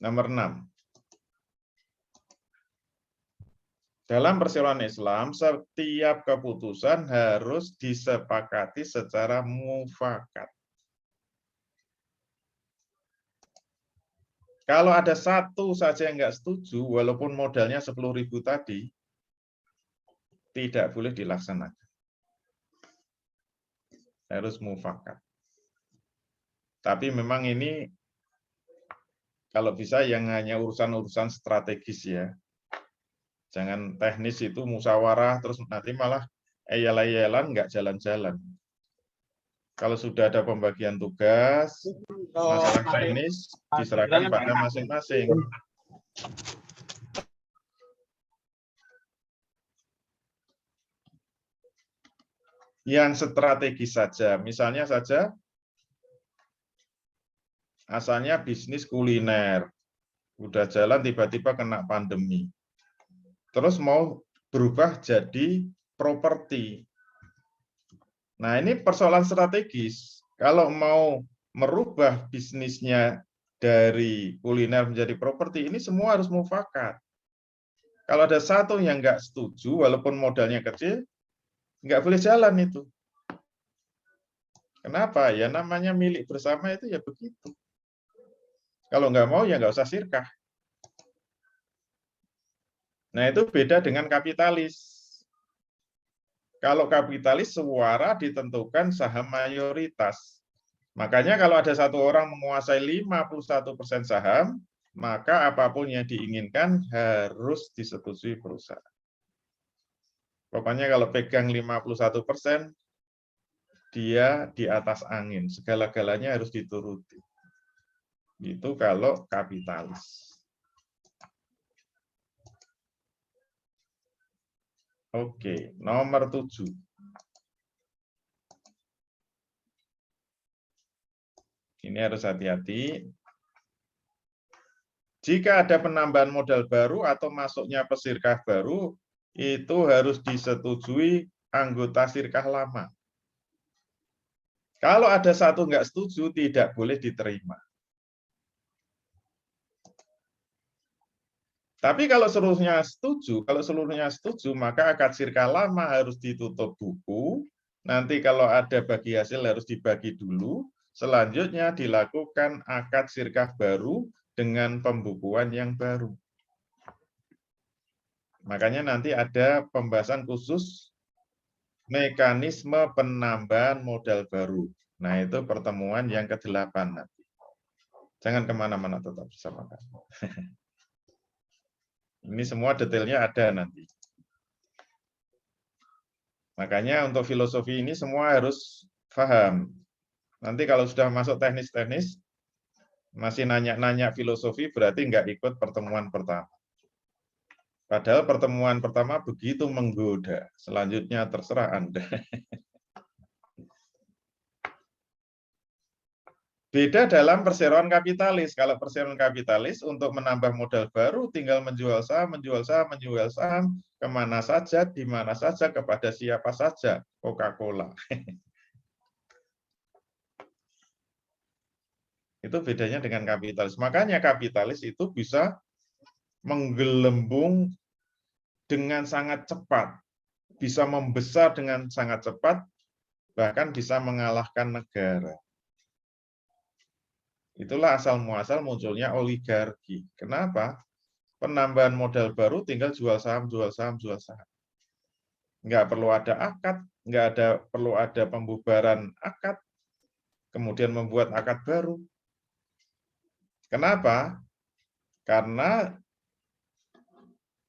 Nomor 6. Dalam perseroan Islam, setiap keputusan harus disepakati secara mufakat. Kalau ada satu saja yang nggak setuju, walaupun modalnya 10.000 tadi, tidak boleh dilaksanakan. Harus mufakat. Tapi memang ini kalau bisa yang hanya urusan-urusan strategis ya. Jangan teknis itu musyawarah terus nanti malah eyal-eyalan nggak jalan-jalan. Kalau sudah ada pembagian tugas, masalah teknis diserahkan pada masing-masing. Yang strategis saja, misalnya saja asalnya bisnis kuliner, udah jalan tiba-tiba kena pandemi. Terus mau berubah jadi properti. Nah, ini persoalan strategis. Kalau mau merubah bisnisnya dari kuliner menjadi properti, ini semua harus mufakat. Kalau ada satu yang nggak setuju, walaupun modalnya kecil, nggak boleh jalan itu. Kenapa? Ya namanya milik bersama itu ya begitu. Kalau nggak mau ya nggak usah sirkah. Nah itu beda dengan kapitalis. Kalau kapitalis suara ditentukan saham mayoritas. Makanya kalau ada satu orang menguasai 51% saham, maka apapun yang diinginkan harus disetujui perusahaan. Pokoknya kalau pegang 51%, dia di atas angin, segala-galanya harus dituruti. Itu kalau kapitalis. Oke, nomor 7. Ini harus hati-hati. Jika ada penambahan modal baru atau masuknya pesirkah baru, itu harus disetujui anggota sirkah lama. Kalau ada satu nggak setuju, tidak boleh diterima. Tapi kalau seluruhnya setuju, maka akad sirkah lama harus ditutup buku. Nanti kalau ada bagi hasil harus dibagi dulu. Selanjutnya dilakukan akad sirkah baru dengan pembukuan yang baru. Makanya nanti ada pembahasan khusus mekanisme penambahan modal baru. Nah, itu pertemuan yang ke-8 nanti. Jangan kemana-mana, tetap bersama kami. Ini semua detailnya ada nanti. Makanya untuk filosofi ini semua harus paham. Nanti kalau sudah masuk teknis-teknis, masih nanya-nanya filosofi, berarti nggak ikut pertemuan pertama. Padahal pertemuan pertama begitu menggoda. Selanjutnya terserah Anda. Beda dalam perseroan kapitalis. Kalau perseroan kapitalis untuk menambah modal baru tinggal menjual saham, kemana saja, di mana saja, kepada siapa saja, Coca-Cola. Itu bedanya dengan kapitalis. Makanya kapitalis itu bisa menggelembung dengan sangat cepat, bisa membesar dengan sangat cepat, bahkan bisa mengalahkan negara. Itulah asal muasal munculnya oligarki. Kenapa? Penambahan modal baru tinggal jual saham. Nggak perlu ada akad, perlu ada pembubaran akad, kemudian membuat akad baru. Kenapa? Karena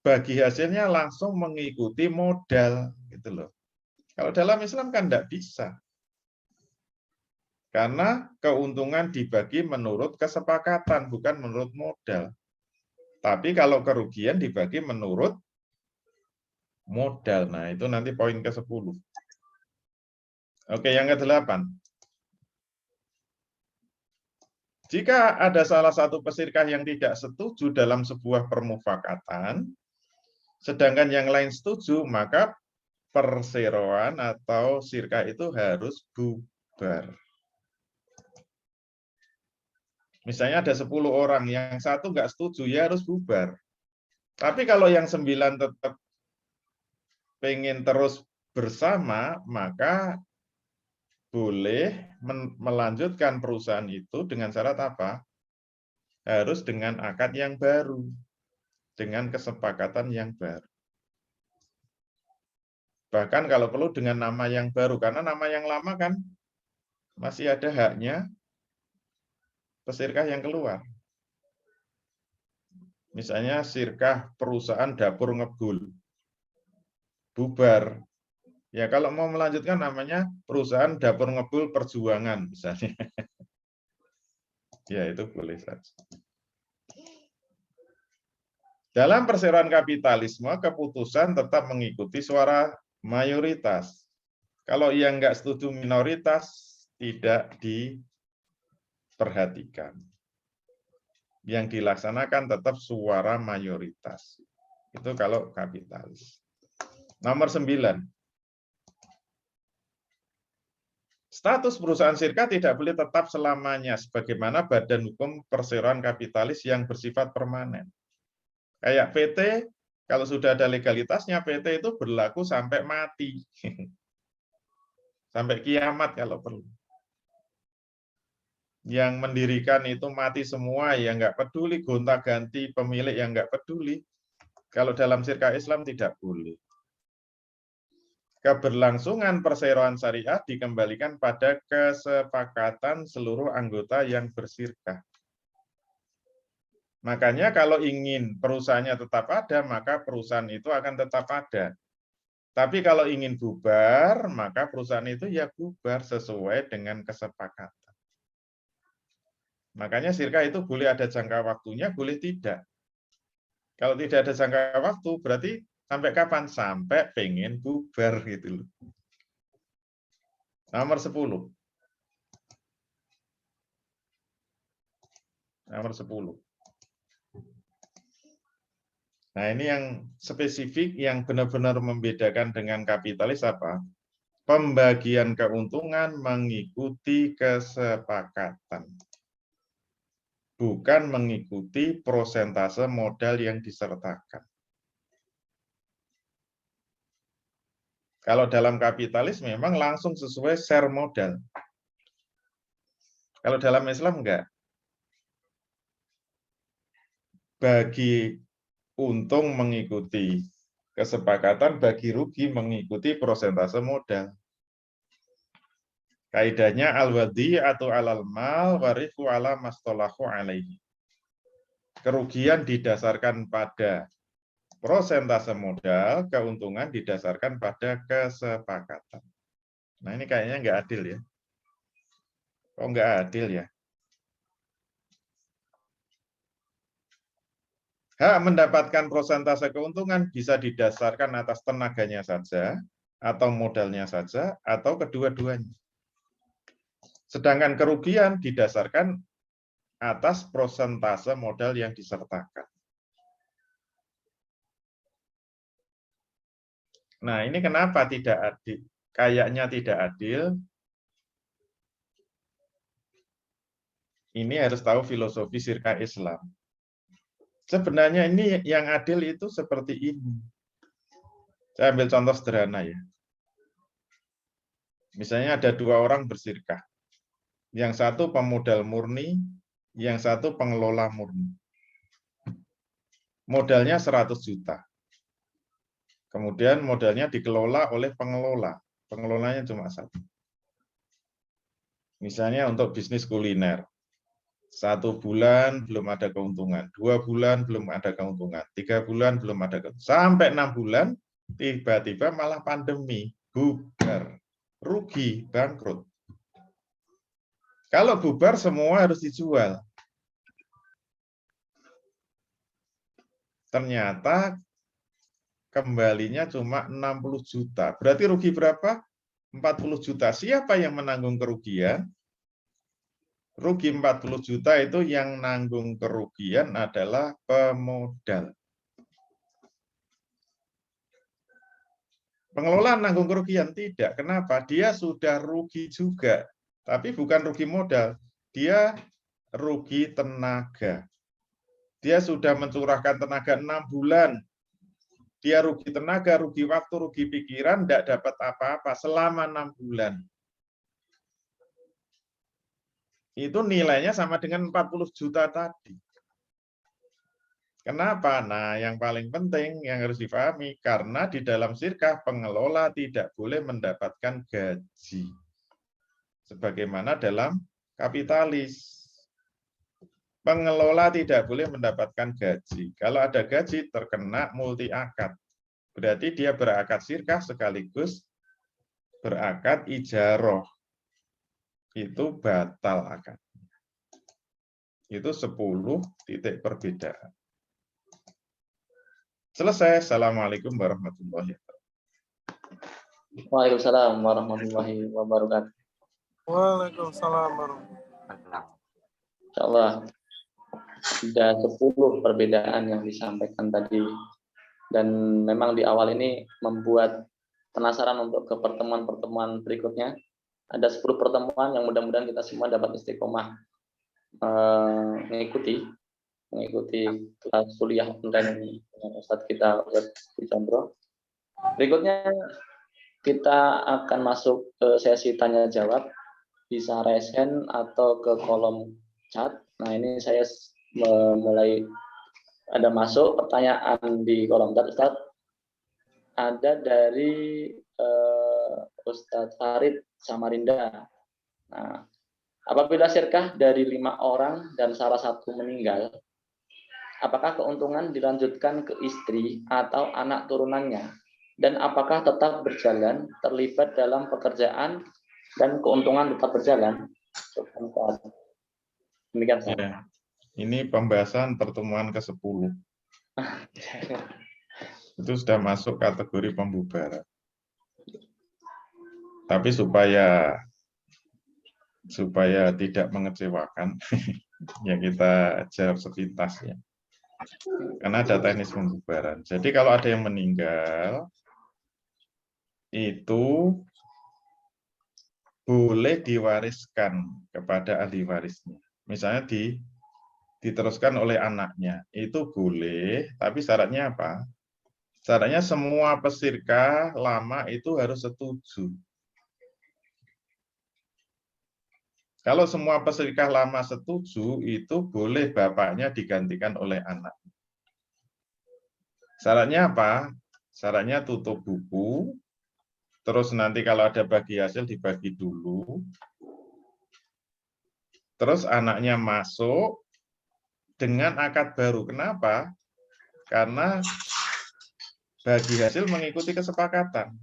bagi hasilnya langsung mengikuti modal, gitu loh. Kalau dalam Islam kan nggak bisa. Karena keuntungan dibagi menurut kesepakatan, bukan menurut modal. Tapi kalau kerugian dibagi menurut modal. Nah, itu nanti poin ke-10. Oke, yang ke-8. Jika ada salah satu pesirkah yang tidak setuju dalam sebuah permufakatan, sedangkan yang lain setuju, maka perseroan atau sirkah itu harus bubar. Misalnya ada 10 orang, yang satu nggak setuju, ya harus bubar. Tapi kalau yang 9 tetap pengen terus bersama, maka boleh melanjutkan perusahaan itu dengan syarat apa? Harus dengan akad yang baru, dengan kesepakatan yang baru. Bahkan kalau perlu dengan nama yang baru, karena nama yang lama kan masih ada haknya pesirkah yang keluar. Misalnya sirkah perusahaan dapur ngebul, bubar. Ya kalau mau melanjutkan namanya perusahaan dapur ngebul perjuangan misalnya. Ya itu boleh saja. Dalam perseroan kapitalisme, keputusan tetap mengikuti suara mayoritas. Kalau yang nggak setuju minoritas, tidak diperhatikan. Yang dilaksanakan tetap suara mayoritas. Itu kalau kapitalis. Nomor 9. Status perusahaan sirka tidak boleh tetap selamanya sebagaimana badan hukum perseroan kapitalis yang bersifat permanen. Kayak PT, kalau sudah ada legalitasnya, PT itu berlaku sampai mati. Sampai kiamat kalau perlu. Yang mendirikan itu mati semua, ya nggak peduli, gonta-ganti pemilik yang nggak peduli. Kalau dalam sirka Islam tidak boleh. Keberlangsungan perseroan syariah dikembalikan pada kesepakatan seluruh anggota yang bersirkah. Makanya kalau ingin perusahaannya tetap ada, maka perusahaan itu akan tetap ada. Tapi kalau ingin bubar, maka perusahaan itu ya bubar sesuai dengan kesepakatan. Makanya sirkah itu boleh ada jangka waktunya, boleh tidak. Kalau tidak ada jangka waktu, berarti sampai kapan? Sampai pengen bubar gitu loh. Nomor 10. Nomor 10. Nah, ini yang spesifik yang benar-benar membedakan dengan kapitalis apa? Pembagian keuntungan mengikuti kesepakatan. Bukan mengikuti prosentase modal yang disertakan. Kalau dalam kapitalis memang langsung sesuai share modal. Kalau dalam Islam enggak. Bagi untung mengikuti kesepakatan, bagi rugi mengikuti prosentase modal. Kaidahnya al-wadi atau alal mal warifu ala mastolahu alaihi. Kerugian didasarkan pada prosentase modal, keuntungan didasarkan pada kesepakatan. Nah ini kayaknya nggak adil ya. Kok nggak adil ya? Hak mendapatkan prosentase keuntungan bisa didasarkan atas tenaganya saja, atau modalnya saja, atau kedua-duanya. Sedangkan kerugian didasarkan atas prosentase modal yang disertakan. Nah, ini kenapa tidak adil? Kayaknya tidak adil. Ini harus tahu filosofi sirka Islam. Sebenarnya ini yang adil itu seperti ini. Saya ambil contoh sederhana ya. Misalnya ada 2 orang bersirkah. Yang satu pemodal murni, yang satu pengelola murni. Modalnya 100 juta. Kemudian modalnya dikelola oleh pengelola. Pengelolanya cuma 1. Misalnya untuk bisnis kuliner. 1 bulan belum ada keuntungan. 2 bulan belum ada keuntungan. 3 bulan belum ada keuntungan. Sampai 6 bulan, tiba-tiba malah pandemi. Bubar. Rugi, bangkrut. Kalau bubar semua harus dijual. Ternyata kembalinya cuma 60 juta. Berarti rugi berapa? 40 juta. Siapa yang menanggung kerugian? Rugi 40 juta itu yang nanggung kerugian adalah pemodal. Pengelola nanggung kerugian? Tidak. Kenapa? Dia sudah rugi juga. Tapi bukan rugi modal, dia rugi tenaga. Dia sudah mencurahkan tenaga 6 bulan. dia rugi tenaga, rugi waktu, rugi pikiran, tidak dapat apa-apa selama 6 bulan. Itu nilainya sama dengan 40 juta tadi. Kenapa? Nah, yang paling penting yang harus dipahami, karena di dalam sirkah pengelola tidak boleh mendapatkan gaji. Sebagaimana dalam kapitalis. Pengelola tidak boleh mendapatkan gaji. Kalau ada gaji, terkena multi akad. Berarti dia berakad sirkah sekaligus berakad ijaroh. Itu batal akad. Itu 10 titik perbedaan. Selesai. Assalamualaikum warahmatullahi wabarakatuh. Waalaikumsalam warahmatullahi wabarakatuh. Waalaikumsalam warahmatullahi wabarakatuh. Insyaallah sudah 10 perbedaan yang disampaikan tadi, dan memang di awal ini membuat penasaran untuk ke pertemuan-pertemuan berikutnya. Ada 10 pertemuan yang mudah-mudahan kita semua dapat istiqomah mengikuti kelas kuliah online ini dengan Ustadz kita Ustadz Chandro. Berikutnya kita akan masuk ke sesi tanya jawab, bisa raise hand atau ke kolom chat. Nah, ini saya mulai ada masuk pertanyaan di kolom chat, Ustadz. Ada dari Ustadz Farid Samarinda. Nah, apabila sirkah dari 5 orang dan salah satu meninggal, apakah keuntungan dilanjutkan ke istri atau anak turunannya? Dan apakah tetap berjalan, terlibat dalam pekerjaan, dan keuntungan tetap berjalan? Demikian, ya, ini pembahasan pertemuan ke-10. Itu sudah masuk kategori pembubaran. Tapi supaya tidak mengecewakan, ya kita jawab sepintas ya. Karena ada teknis pembubaran. Jadi kalau ada yang meninggal, itu boleh diwariskan kepada ahli warisnya. Misalnya diteruskan oleh anaknya, itu boleh, tapi syaratnya apa? Syaratnya semua pesirkah lama itu harus setuju. Kalau semua pesirkah lama setuju, itu boleh bapaknya digantikan oleh anak. Syaratnya apa? Syaratnya tutup buku, terus nanti kalau ada bagi hasil dibagi dulu, terus anaknya masuk dengan akad baru. Kenapa? Karena bagi hasil mengikuti kesepakatan.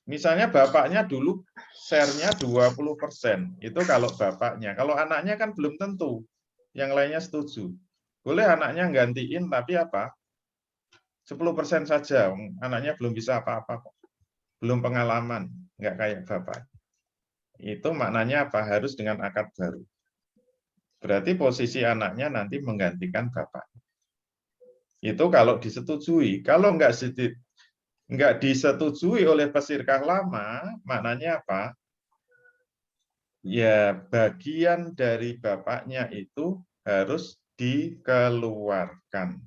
Misalnya bapaknya dulu share-nya 20%, itu kalau bapaknya. Kalau anaknya kan belum tentu, yang lainnya setuju. Boleh anaknya gantiin, tapi apa? 10% saja, anaknya belum bisa apa-apa kok. Belum pengalaman, nggak kayak bapak. Itu maknanya apa? Harus dengan akad baru. Berarti posisi anaknya nanti menggantikan bapak. Itu kalau disetujui. Kalau nggak disetujui oleh pesirkah lama, maknanya apa? Ya, bagian dari bapaknya itu harus dikeluarkan.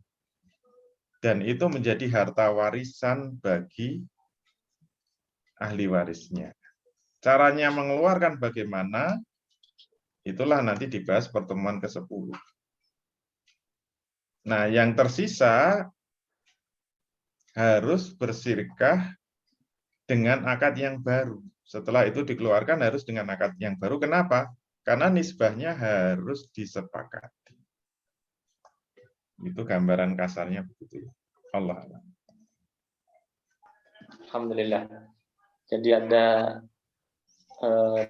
Dan itu menjadi harta warisan bagi ahli warisnya. Caranya mengeluarkan bagaimana? Itulah nanti dibahas pertemuan ke-10. Nah, yang tersisa harus bersirkah dengan akad yang baru. Setelah itu dikeluarkan harus dengan akad yang baru. Kenapa? Karena nisbahnya harus disepakati. Itu gambaran kasarnya begitu. Allah. Alhamdulillah. Jadi ada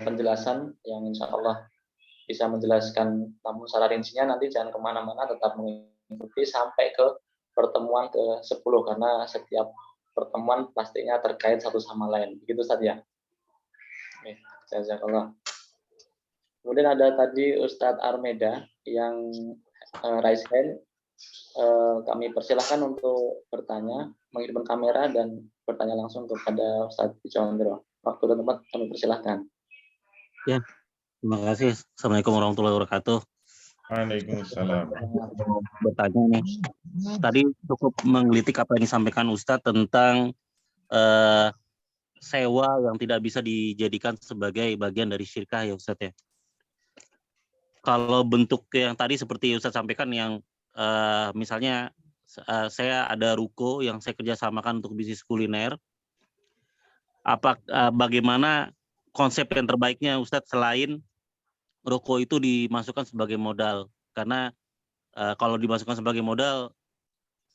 penjelasan yang insya Allah bisa menjelaskan, namun secara rincinya nanti jangan kemana-mana, tetap mengikuti sampai ke pertemuan ke-10, karena setiap pertemuan pastinya terkait satu sama lain. Begitu saja. Jazakallah. Kemudian ada tadi Ustadz Armeda yang raise hand. Kami persilahkan untuk bertanya, menghidupkan kamera dan bertanya langsung kepada Ustadz Chandro. Waktu dan tempat kami persilahkan. Ya, terima kasih. Assalamualaikum warahmatullahi wabarakatuh. Waalaikumsalam. Bertanya nih, tadi cukup menggelitik apa yang disampaikan Ustadz tentang sewa yang tidak bisa dijadikan sebagai bagian dari syirkah ya Ustadz ya. Kalau bentuk yang tadi seperti Ustadz sampaikan yang misalnya saya ada ruko yang saya kerjasamakan untuk bisnis kuliner, bagaimana konsep yang terbaiknya Ustadz selain ruko itu dimasukkan sebagai modal? Karena kalau dimasukkan sebagai modal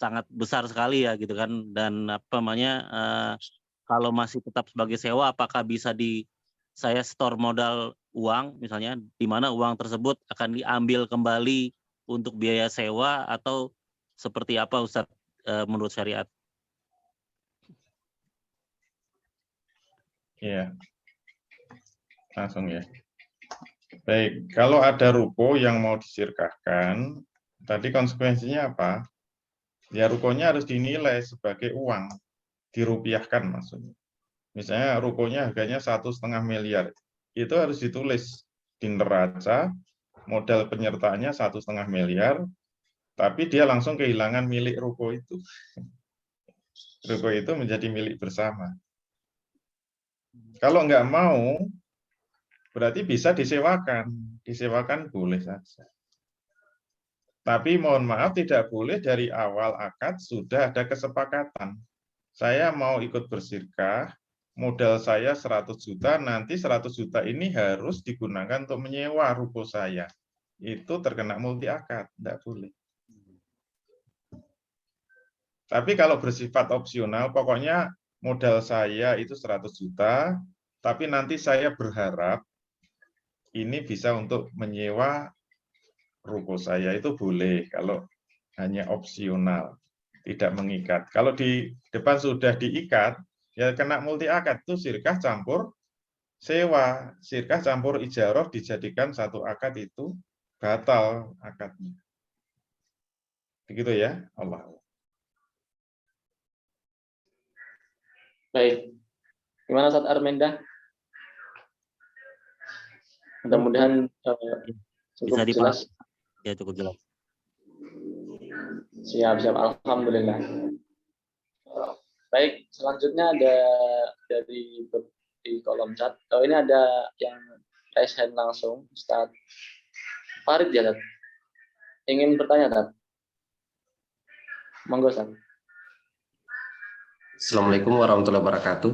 sangat besar sekali ya gitu kan, dan kalau masih tetap sebagai sewa, apakah bisa saya store modal uang misalnya, di mana uang tersebut akan diambil kembali untuk biaya sewa, atau seperti apa Ustadz menurut syariat? Iya, langsung ya. Baik, kalau ada ruko yang mau disirkahkan, tadi konsekuensinya apa? Ya rukonya harus dinilai sebagai uang, dirupiahkan maksudnya. Misalnya rukonya harganya 1,5 miliar, itu harus ditulis di neraca, modal penyertaannya 1,5 miliar, tapi dia langsung kehilangan milik ruko itu. Ruko itu menjadi milik bersama. Kalau nggak mau, berarti bisa disewakan. Disewakan boleh saja. Tapi mohon maaf, tidak boleh dari awal akad sudah ada kesepakatan. Saya mau ikut bersirkah, modal saya 100 juta, nanti 100 juta ini harus digunakan untuk menyewa ruko saya. Itu terkena multi akad, tidak boleh. Tapi kalau bersifat opsional, pokoknya modal saya itu 100 juta, tapi nanti saya berharap ini bisa untuk menyewa ruko saya, itu boleh kalau hanya opsional, tidak mengikat. Kalau di depan sudah diikat, ya kena multi akad, itu sirkah campur sewa, sirkah campur ijarah dijadikan satu akad, itu batal akadnya. Begitu ya, Allah. Baik. Gimana Ustadz Armenda? Mudah-mudahan cukup bisa jelas. Ya, cukup jelas. Siap. Alhamdulillah. Baik, selanjutnya ada di kolom chat. Ini ada yang raise hand langsung, Ustadz Farid ya, Ustadz. Ingin bertanya, Ustadz? Monggo, Ustadz. Assalamualaikum warahmatullahi wabarakatuh.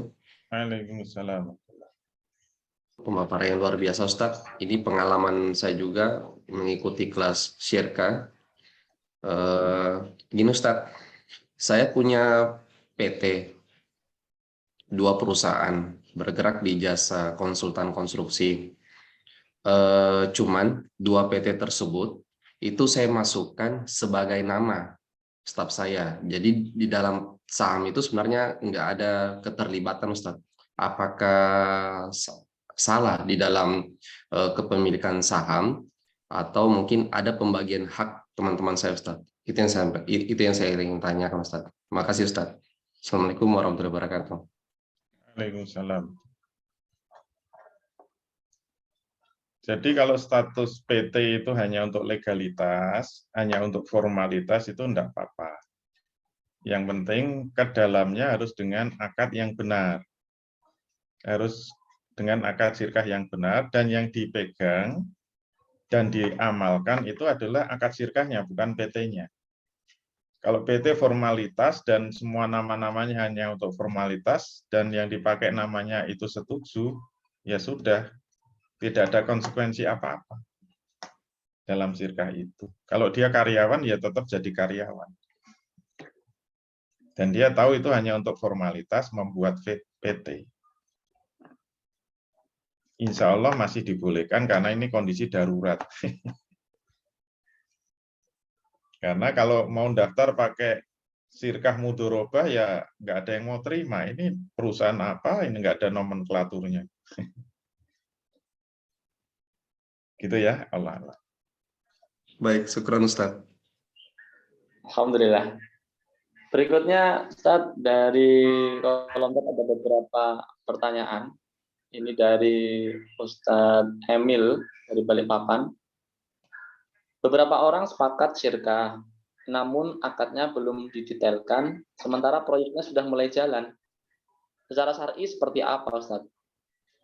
Waalaikumsalam. Pemaparan yang luar biasa, Ustadz. Ini pengalaman saya juga mengikuti kelas syirka. Gini, Ustadz, saya punya PT, 2 perusahaan bergerak di jasa konsultan konstruksi. Cuman 2 PT tersebut itu saya masukkan sebagai nama staf saya. Jadi di dalam saham itu sebenarnya nggak ada keterlibatan, Ustadz. Apakah salah di dalam kepemilikan saham, atau mungkin ada pembagian hak teman-teman saya, Ustadz? Itu yang saya ingin tanyakan, Ustadz. Terima kasih, Ustadz. Assalamualaikum warahmatullahi wabarakatuh. Waalaikumsalam. Jadi kalau status PT itu hanya untuk legalitas, hanya untuk formalitas, itu enggak apa-apa. Yang penting ke dalamnya harus dengan akad yang benar. Harus dengan akad sirkah yang benar, dan yang dipegang dan diamalkan itu adalah akad sirkahnya, bukan PT-nya. Kalau PT formalitas dan semua nama-namanya hanya untuk formalitas, dan yang dipakai namanya itu setuju, ya sudah, tidak ada konsekuensi apa-apa dalam sirkah itu. Kalau dia karyawan, ya tetap jadi karyawan. Dan dia tahu itu hanya untuk formalitas membuat PT. Insya Allah masih dibolehkan karena ini kondisi darurat. Karena kalau mau daftar pakai sirkah mudorobah, ya nggak ada yang mau terima. Ini perusahaan apa, ini nggak ada nomenklaturnya. Gitu ya, Allah. Baik, syukran, Ustadz. Alhamdulillah. Berikutnya, Ustadz, dari kolom chat ada beberapa pertanyaan. Ini dari Ustadz Emil dari Balikpapan. Beberapa orang sepakat syirkah, namun akadnya belum didetailkan, sementara proyeknya sudah mulai jalan. Secara syar'i seperti apa, Ustaz?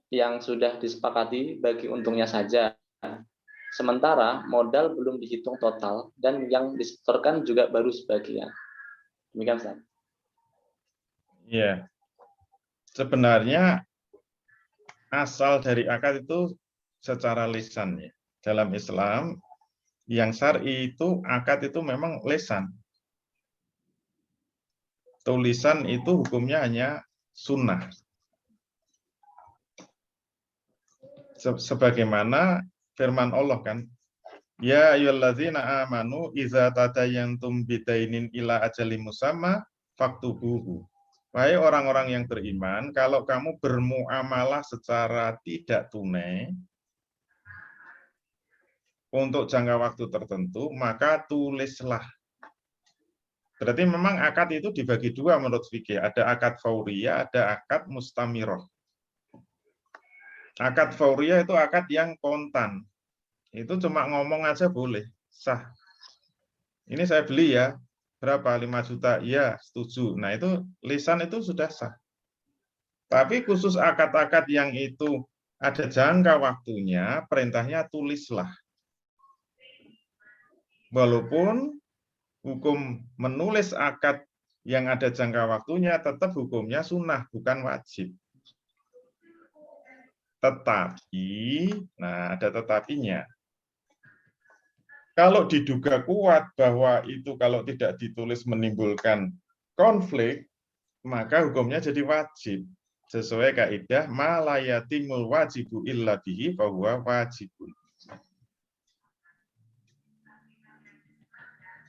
Yang sudah disepakati bagi untungnya saja, sementara modal belum dihitung total dan yang disetorkan juga baru sebagian. Demikian, Ustaz. Ya, sebenarnya asal dari akad itu secara lisan ya. Dalam Islam yang syar'i itu akad itu memang lisan. Tulisan itu hukumnya hanya sunnah. Sebagaimana firman Allah kan, ya ayyuhalladzina amanu idza tadayantum bidainin ila ajalin musamma faktubuhu. Wahai orang-orang yang beriman, kalau kamu bermuamalah secara tidak tunai untuk jangka waktu tertentu, maka tulislah. Berarti memang akad itu dibagi dua menurut fikih. Ada akad fauriyah, ada akad mustamirah. Akad fauriyah itu akad yang kontan. Itu cuma ngomong aja boleh, sah. Ini saya beli ya, berapa? 5 juta, iya setuju. Nah itu lisan itu sudah sah. Tapi khusus akad-akad yang itu ada jangka waktunya, perintahnya tulislah. Walaupun hukum menulis akad yang ada jangka waktunya tetap hukumnya sunnah, bukan wajib. Tetapi, nah ada tetapinya. Kalau diduga kuat bahwa itu kalau tidak ditulis menimbulkan konflik, maka hukumnya jadi wajib. Sesuai kaidah ma la yatimul wajibu illa bihi fahuwa wajibun.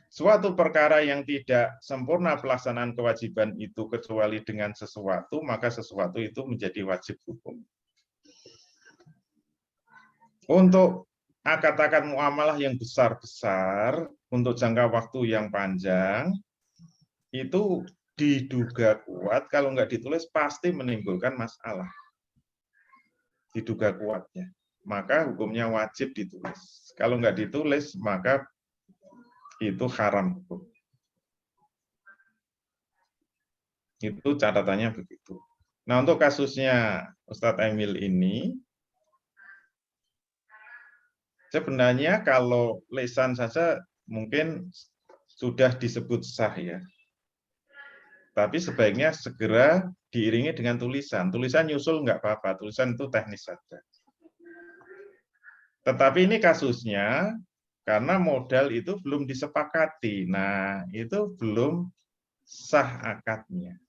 Suatu perkara yang tidak sempurna pelaksanaan kewajiban itu kecuali dengan sesuatu, maka sesuatu itu menjadi wajib hukum. Untuk akad-akad muamalah yang besar-besar, untuk jangka waktu yang panjang, itu diduga kuat, kalau nggak ditulis pasti menimbulkan masalah. Diduga kuatnya. Maka hukumnya wajib ditulis. Kalau nggak ditulis, maka itu haram hukum. Itu catatannya begitu. Nah, untuk kasusnya Ustadz Emil ini, sebenarnya kalau lisan saja mungkin sudah disebut sah ya. Tapi sebaiknya segera diiringi dengan tulisan. Tulisan nyusul nggak apa-apa, tulisan itu teknis saja. Tetapi ini kasusnya karena modal itu belum disepakati. Nah, itu belum sah akadnya.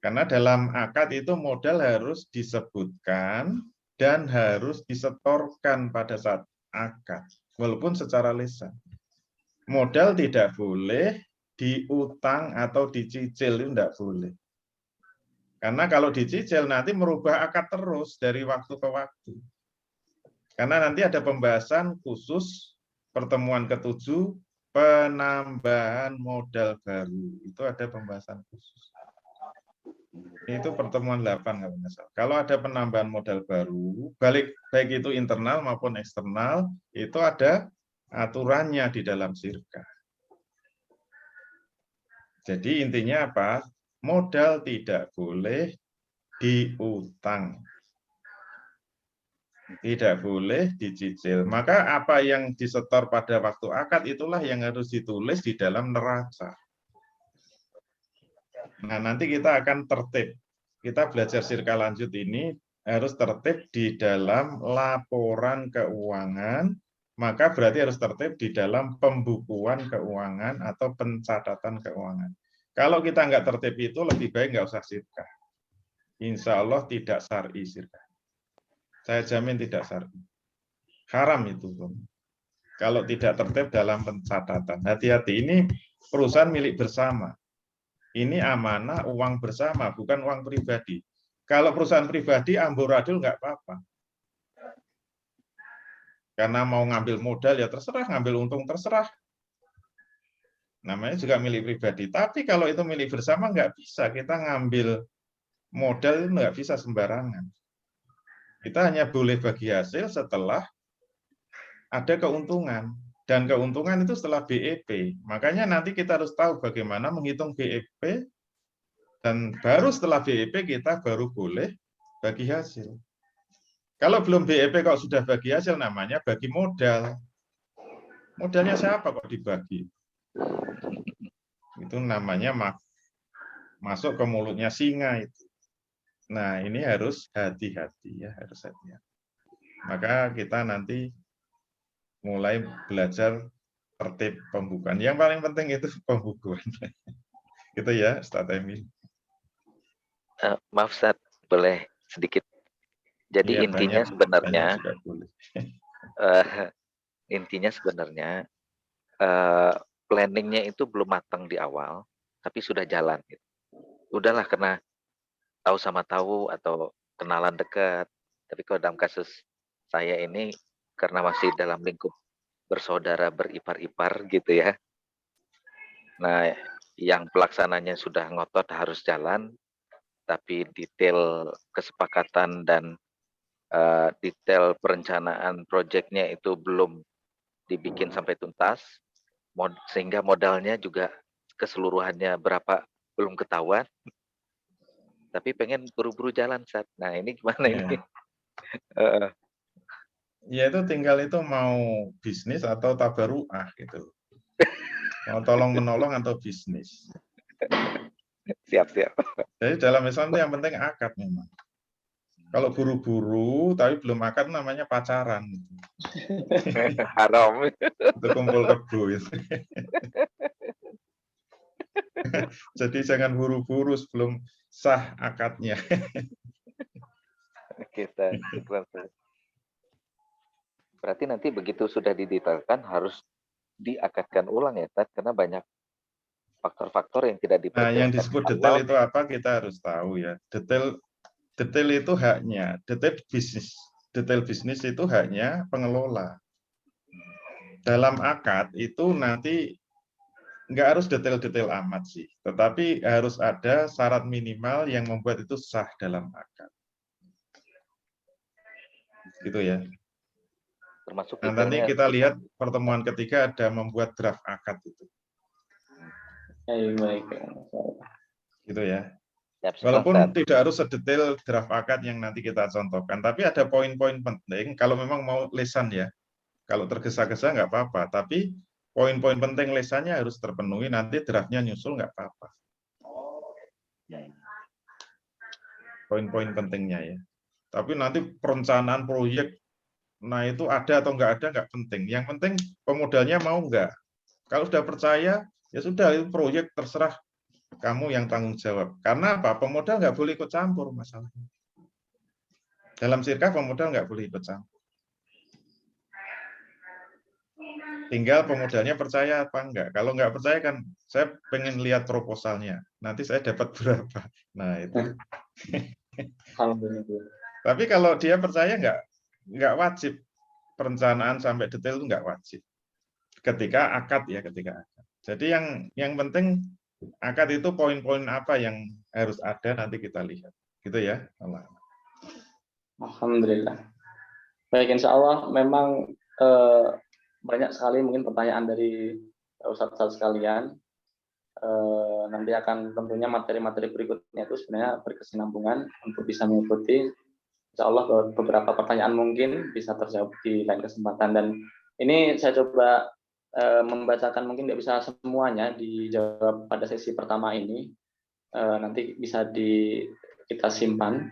Karena dalam akad itu modal harus disebutkan dan harus disetorkan pada saat akad, walaupun secara lisan. Modal tidak boleh diutang atau dicicil, itu tidak boleh. Karena kalau dicicil nanti merubah akad terus dari waktu ke waktu. Karena nanti ada pembahasan khusus pertemuan ke-7 penambahan modal baru. Itu ada pembahasan khusus. Itu pertemuan 8 kalau nggak salah. Kalau ada penambahan modal baru, baik itu internal maupun eksternal, itu ada aturannya di dalam syirkah. Jadi intinya apa? Modal tidak boleh diutang. Tidak boleh dicicil. Maka apa yang disetor pada waktu akad itulah yang harus ditulis di dalam neraca. Nah, nanti kita akan tertib. Kita belajar syirkah lanjut ini harus tertib di dalam laporan keuangan, maka berarti harus tertib di dalam pembukuan keuangan atau pencatatan keuangan. Kalau kita nggak tertib itu lebih baik nggak usah syirkah. Insya Allah tidak syar'i syirkah. Saya jamin tidak syar'i. Haram itu. Kalau tidak tertib dalam pencatatan. Hati-hati, ini perusahaan milik bersama. Ini amanah uang bersama, bukan uang pribadi. Kalau perusahaan pribadi amburadul nggak apa-apa. Karena mau ngambil modal ya terserah, ngambil untung terserah. Namanya juga milik pribadi. Tapi kalau itu milik bersama nggak bisa. Kita ngambil modal itu nggak bisa sembarangan. Kita hanya boleh bagi hasil setelah ada keuntungan. Dan keuntungan itu setelah BEP. Makanya nanti kita harus tahu bagaimana menghitung BEP, dan baru setelah BEP kita baru boleh bagi hasil. Kalau belum BEP kok sudah bagi hasil, namanya bagi modal. Modalnya siapa kok dibagi? Itu namanya masuk ke mulutnya singa itu. Nah, ini harus hati-hati ya, harus hati-hati. Maka kita nanti mulai belajar tertib pembukuan. Yang paling penting itu pembukuan. Gitu ya, Ustaz Emil. Maaf Ustaz, boleh sedikit. Jadi Iya, intinya banyak sebenarnya juga boleh. intinya sebenarnya planningnya itu belum matang di awal, tapi sudah jalan. Gitu. Udahlah karena tahu sama tahu atau kenalan dekat. Tapi kalau dalam kasus saya ini karena masih dalam lingkup bersaudara beripar-ipar gitu ya. Nah, yang pelaksananya sudah ngotot harus jalan, tapi detail kesepakatan dan detail perencanaan proyeknya itu belum dibikin sampai tuntas, sehingga modalnya juga keseluruhannya berapa belum ketahuan. Tapi pengen buru-buru jalan, Sat. Nah, ini gimana ini? Ya itu tinggal itu mau bisnis atau tabaruah gitu. Mau tolong-menolong atau bisnis. Siap-siap. Jadi dalam Islam itu yang penting akad memang. Kalau buru-buru tapi belum akad namanya pacaran. Haram. Itu kumpul kebo itu. Jadi jangan buru-buru sebelum sah akadnya. Kita berarti nanti begitu sudah didetailkan harus diakadkan ulang ya, Tat, karena banyak faktor-faktor yang tidak Nah, diperkirakan. yang disebut detail itu apa kita harus tahu ya. Detail itu haknya, detail bisnis itu haknya pengelola. Dalam akad itu nanti nggak harus detail-detail amat sih, tetapi harus ada syarat minimal yang membuat itu sah dalam akad. Gitu ya. Termasuk Nah, nanti detailnya. kita lihat pertemuan ketiga ada membuat draft akad itu. Baik. Gitu ya. Siap, Walaupun Ustaz. tidak harus sedetail draft akad yang nanti kita contohkan, tapi ada poin-poin penting kalau memang mau lesan ya. Kalau tergesa-gesa nggak apa-apa, tapi poin-poin penting lesannya harus terpenuhi, nanti draftnya nyusul nggak apa-apa. Poin-poin pentingnya ya. Tapi nanti perencanaan proyek, nah itu ada atau nggak ada nggak penting. Yang penting pemodalnya mau nggak. Kalau sudah percaya, ya sudah, itu proyek terserah kamu yang tanggung jawab. Karena apa? Pemodal nggak boleh ikut campur masalahnya. Dalam sirkah pemodal nggak boleh ikut campur. Tinggal pemodalnya percaya apa enggak. Kalau nggak percaya kan, saya pengen lihat proposalnya. Nanti saya dapat berapa. Nah itu. Tapi kalau dia percaya nggak wajib. Perencanaan sampai detail itu nggak wajib. Ketika akad ya, ketika akad. Jadi yang penting akad itu poin-poin apa yang harus ada nanti kita lihat. Gitu ya. Alhamdulillah. Baik, insya Allah memang banyak sekali mungkin pertanyaan dari Ustaz-Ustaz sekalian. Nanti akan tentunya materi-materi berikutnya itu sebenarnya berkesinambungan untuk bisa mengikuti. Insya Allah beberapa pertanyaan mungkin bisa terjawab di lain kesempatan. Dan ini saya coba membacakan, mungkin tidak bisa semuanya dijawab pada sesi pertama ini. Nanti bisa kita simpan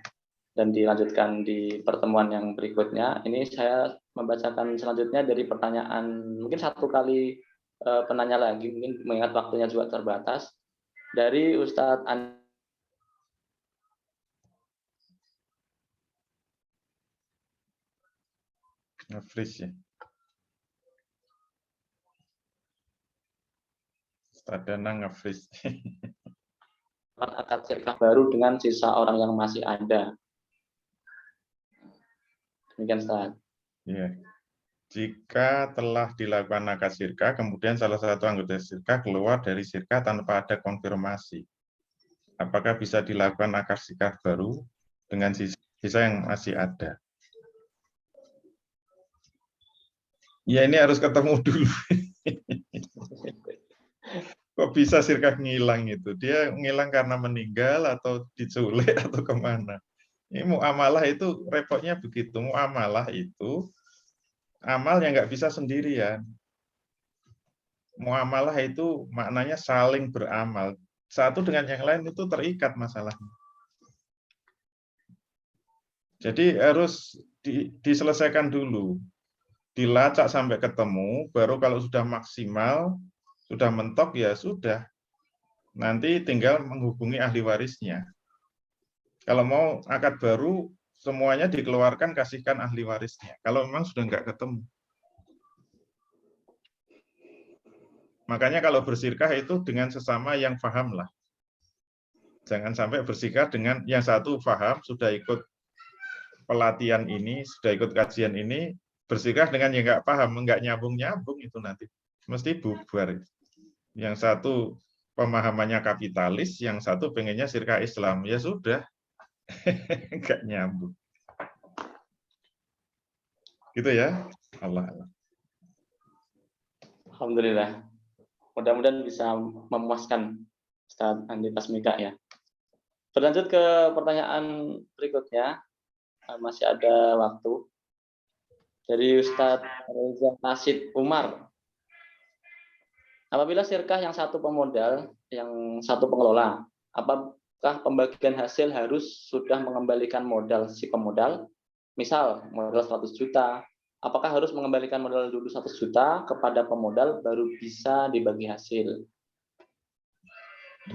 dan dilanjutkan di pertemuan yang berikutnya. Ini saya membacakan selanjutnya dari pertanyaan, mungkin satu kali penanya lagi, mungkin mengingat waktunya juga terbatas, dari Ustadz Nge-freeze ya. Ustadz Danang nge-freeze. akad sirkah baru dengan sisa orang yang masih ada. Demikian, Ustaz. Ya. Jika telah dilakukan akad sirkah, kemudian salah satu anggota sirkah keluar dari sirkah tanpa ada konfirmasi, apakah bisa dilakukan akad sirkah baru dengan sisa yang masih ada? Ya ini harus ketemu dulu. Kok bisa sirkah ngilang itu? Dia ngilang karena meninggal atau diculik atau kemana? Ini muamalah itu repotnya begitu. Muamalah itu amal yang nggak bisa sendirian. Muamalah itu maknanya saling beramal. Satu dengan yang lain itu terikat masalahnya. Jadi harus diselesaikan dulu. Dilacak sampai ketemu, baru kalau sudah maksimal, sudah mentok, ya sudah. Nanti tinggal menghubungi ahli warisnya. Kalau mau akad baru, semuanya dikeluarkan, kasihkan ahli warisnya. Kalau memang sudah nggak ketemu. Makanya kalau bersirkah itu dengan sesama yang paham lah. Jangan sampai bersikah dengan yang satu paham, sudah ikut pelatihan ini, sudah ikut kajian ini, bersikah dengan yang nggak paham, nggak nyambung-nyambung itu nanti. Mesti bubar. Yang satu pemahamannya kapitalis, yang satu pengennya sirkah Islam. Ya sudah, nggak nyambung. Gitu ya. Allah. Alhamdulillah. Mudah-mudahan bisa memuaskan Ustaz Andi Tasmika ya. Berlanjut ke pertanyaan berikutnya. Masih ada waktu. Dari Ustadz Reza Nasid Umar. Apabila sirkah yang satu pemodal, yang satu pengelola, apakah pembagian hasil harus sudah mengembalikan modal si pemodal? Misal, modal 100 juta, apakah harus mengembalikan modal dulu 100 juta kepada pemodal baru bisa dibagi hasil?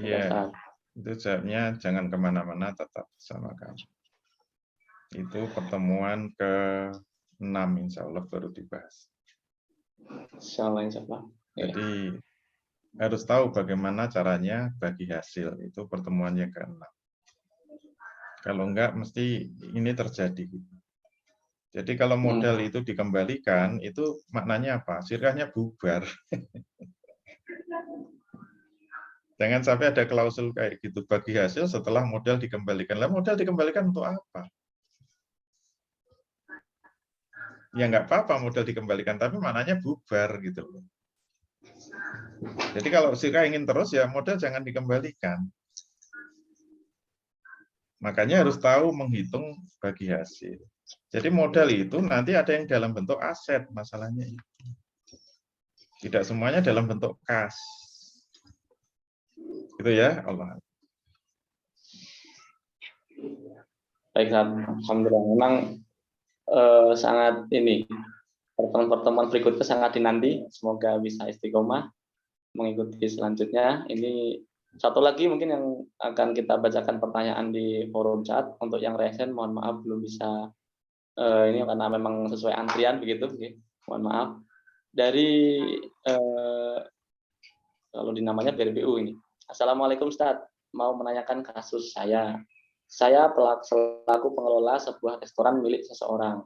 Iya, itu jawabnya jangan kemana-mana, tetap sama kami. Itu pertemuan ke-6 insya Allah baru dibahas. Insya Allah. Jadi harus tahu bagaimana caranya bagi hasil. Itu pertemuan yang ke-6. Kalau enggak, mesti ini terjadi. Jadi kalau modal itu dikembalikan, itu maknanya apa? Sirkahnya bubar. Jangan sampai ada klausul kayak gitu, bagi hasil setelah modal dikembalikan. Lah modal dikembalikan untuk apa? Ya nggak apa-apa modal dikembalikan, tapi maknanya bubar gitu loh. Jadi kalau sirkah ingin terus, ya modal jangan dikembalikan. Makanya harus tahu menghitung bagi hasil. Jadi modal itu nanti ada yang dalam bentuk aset, masalahnya itu. Tidak semuanya dalam bentuk kas. Gitu ya, Allah. Baik, alhamdulillah. Memang sangat ini pertemuan berikutnya sangat dinanti. Semoga bisa istiqomah mengikuti selanjutnya. Ini satu lagi mungkin yang akan kita bacakan pertanyaan di forum chat. Untuk yang resen, mohon maaf belum bisa ini karena memang sesuai antrian begitu. Mohon maaf. Dari kalau dinamanya BRBU ini. Assalamualaikum Ustaz, mau menanyakan kasus saya. Saya selaku pengelola sebuah restoran milik seseorang.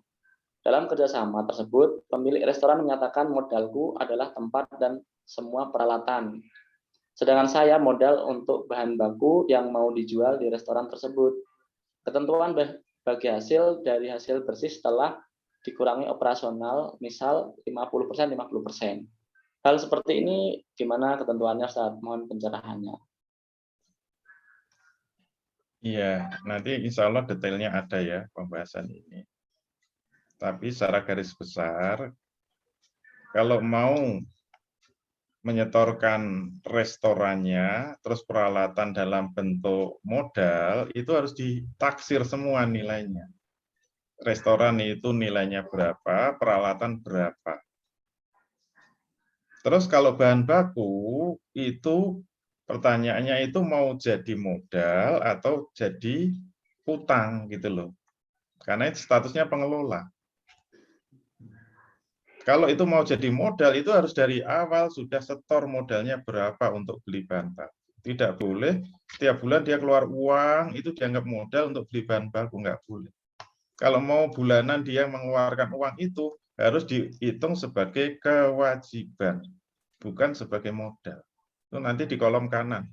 Dalam kerjasama tersebut, pemilik restoran menyatakan modalku adalah tempat dan semua peralatan. Sedangkan saya modal untuk bahan baku yang mau dijual di restoran tersebut. Ketentuan bagi hasil dari hasil bersih setelah dikurangi operasional, misal 50%, 50%. Hal seperti ini gimana ketentuannya Ustaz? Mohon pencerahannya. Iya, nanti insya Allah detailnya ada ya pembahasan ini. Tapi secara garis besar, kalau mau menyetorkan restorannya, terus peralatan dalam bentuk modal, itu harus ditaksir semua nilainya. Restoran itu nilainya berapa, peralatan berapa. Terus kalau bahan baku, itu pertanyaannya itu mau jadi modal atau jadi utang gitu loh. Karena itu statusnya pengelola. Kalau itu mau jadi modal, itu harus dari awal sudah setor modalnya berapa untuk beli bahan baku. Tidak boleh setiap bulan dia keluar uang, itu dianggap modal untuk beli bahan baku, nggak boleh. Kalau mau bulanan dia mengeluarkan uang itu, harus dihitung sebagai kewajiban, bukan sebagai modal. Itu nanti di kolom kanan.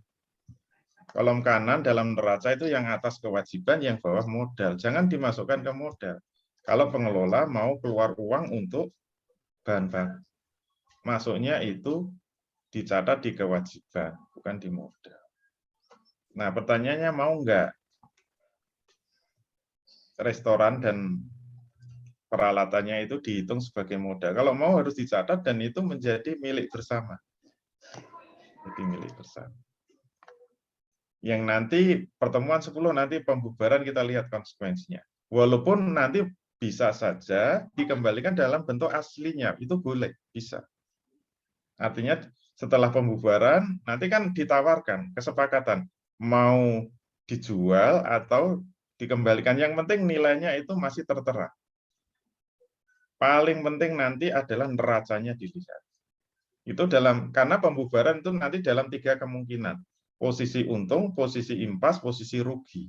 Kolom kanan dalam neraca itu yang atas kewajiban, yang bawah modal. Jangan dimasukkan ke modal. Kalau pengelola mau keluar uang untuk bahan baku. Masuknya itu dicatat di kewajiban, bukan di modal. Nah, pertanyaannya mau nggak restoran dan peralatannya itu dihitung sebagai modal? Kalau mau harus dicatat dan itu menjadi milik bersama. Jadi milik bersama. Yang nanti pertemuan 10 nanti pembubaran kita lihat konsekuensinya. Walaupun nanti bisa saja dikembalikan dalam bentuk aslinya, itu boleh, bisa. Artinya setelah pembubaran nanti kan ditawarkan kesepakatan mau dijual atau dikembalikan. Yang penting nilainya itu masih tertera. Paling penting nanti adalah neracanya dilihat. Itu karena pembubaran itu nanti dalam 3 kemungkinan. Posisi untung, posisi impas, posisi rugi.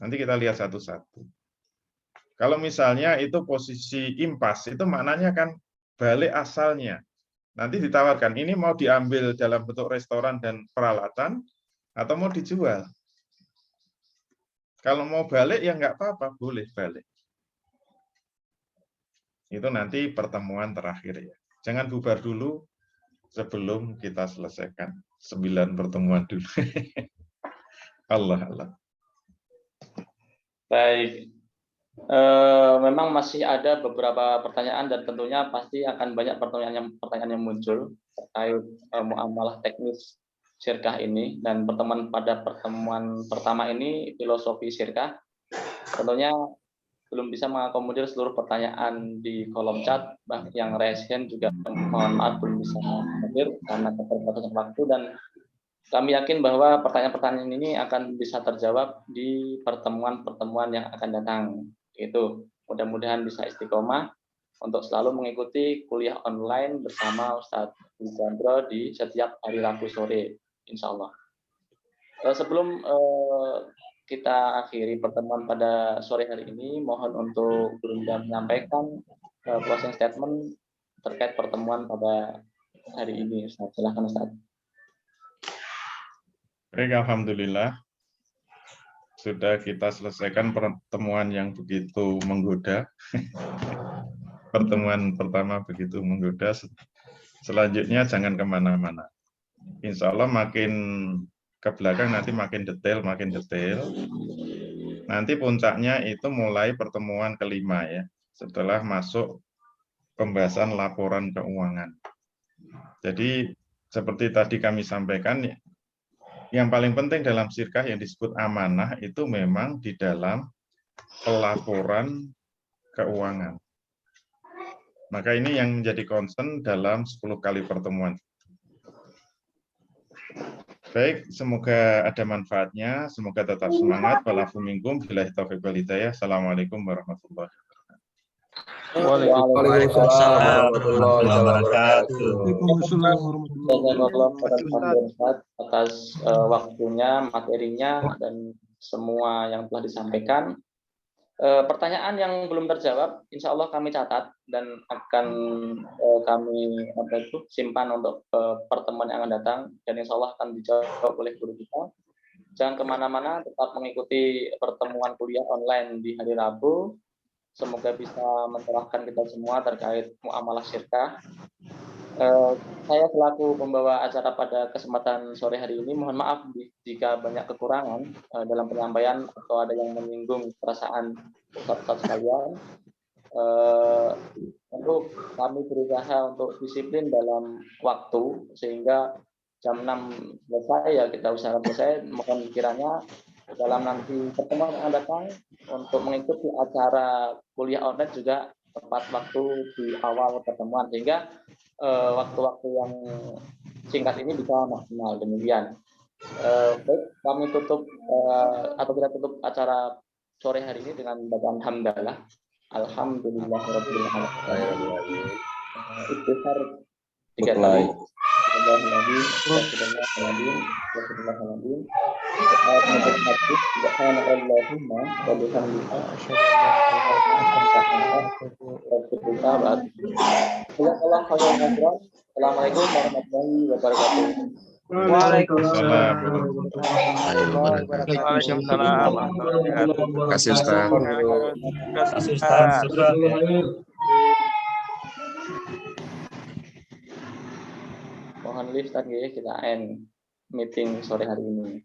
Nanti kita lihat satu-satu. Kalau misalnya itu posisi impas, itu maknanya kan balik asalnya. Nanti ditawarkan, ini mau diambil dalam bentuk restoran dan peralatan, atau mau dijual. Kalau mau balik, ya nggak apa-apa, boleh balik. Itu nanti pertemuan terakhir ya. Jangan bubar dulu sebelum kita selesaikan 9 pertemuan dulu. Allah. Baik. Memang masih ada beberapa pertanyaan dan tentunya pasti akan banyak pertanyaan yang muncul terkait muamalah teknis syirkah ini, dan pertemuan pertama ini filosofi syirkah. Tentunya belum bisa mengakomodir seluruh pertanyaan di kolom chat, yang raise hand juga mohon maaf belum bisa hadir karena keterbatasan waktu, dan kami yakin bahwa pertanyaan-pertanyaan ini akan bisa terjawab di pertemuan-pertemuan yang akan datang. Itu mudah-mudahan bisa istiqomah untuk selalu mengikuti kuliah online bersama Ustadz Wisandro di setiap hari Rabu sore, insya Allah. Sebelum kita akhiri pertemuan pada sore hari ini, mohon untuk Bunda menyampaikan closing statement terkait pertemuan pada hari ini. Ustadz, silakan Ustadz. Baik, alhamdulillah. Sudah kita selesaikan pertemuan yang begitu menggoda. Pertemuan pertama begitu menggoda. Selanjutnya jangan kemana-mana. Insya Allah makin ke belakang nanti makin detail. Nanti puncaknya itu mulai pertemuan kelima ya. Setelah masuk pembahasan laporan keuangan. Jadi seperti tadi kami sampaikan, yang paling penting dalam syirkah yang disebut amanah itu memang di dalam pelaporan keuangan. Maka ini yang menjadi concern dalam 10 kali pertemuan. Baik, semoga ada manfaatnya, semoga tetap semangat. Walafu minkum billahi taufiq wal hidayah. Assalamualaikum warahmatullahi wabarakatuh. Waalaikumsalam warahmatullahi wabarakatuh. Atas waktunya, materinya, dan semua yang telah disampaikan. Pertanyaan yang belum terjawab, insya Allah kami catat dan akan kami simpan untuk pertemuan yang akan datang, dan insya Allah akan dijawab oleh guru kita. Jangan kemana-mana, tetap mengikuti pertemuan kuliah online di hari Rabu. Semoga bisa mencerahkan kita semua terkait muamalah syirkah. Saya selaku pembawa acara pada kesempatan sore hari ini, mohon maaf jika banyak kekurangan dalam penyampaian atau ada yang menyinggung perasaan ustadz sekalian. Tentu kami berusaha untuk disiplin dalam waktu sehingga jam 6 selesai, ya kita usahakan selesai. Mohon kiranya dalam nanti pertemuan yang datang untuk mengikuti acara kuliah online juga tepat waktu di awal pertemuan, sehingga waktu-waktu yang singkat ini bisa maksimal. Demikian. Baik, kami tutup atau kita tutup acara sore hari ini dengan bacaan hamdalah. Alhamdulillahirabbil alamin. Istighfar 3 kali. Assalamualaikum warahmatullahi wabarakatuh. Waalaikumsalam. Waalaikumsalam. Terima kasih Ustaz. Terima kasih Ustaz. Mohon lift tadi kita end meeting sore hari ini.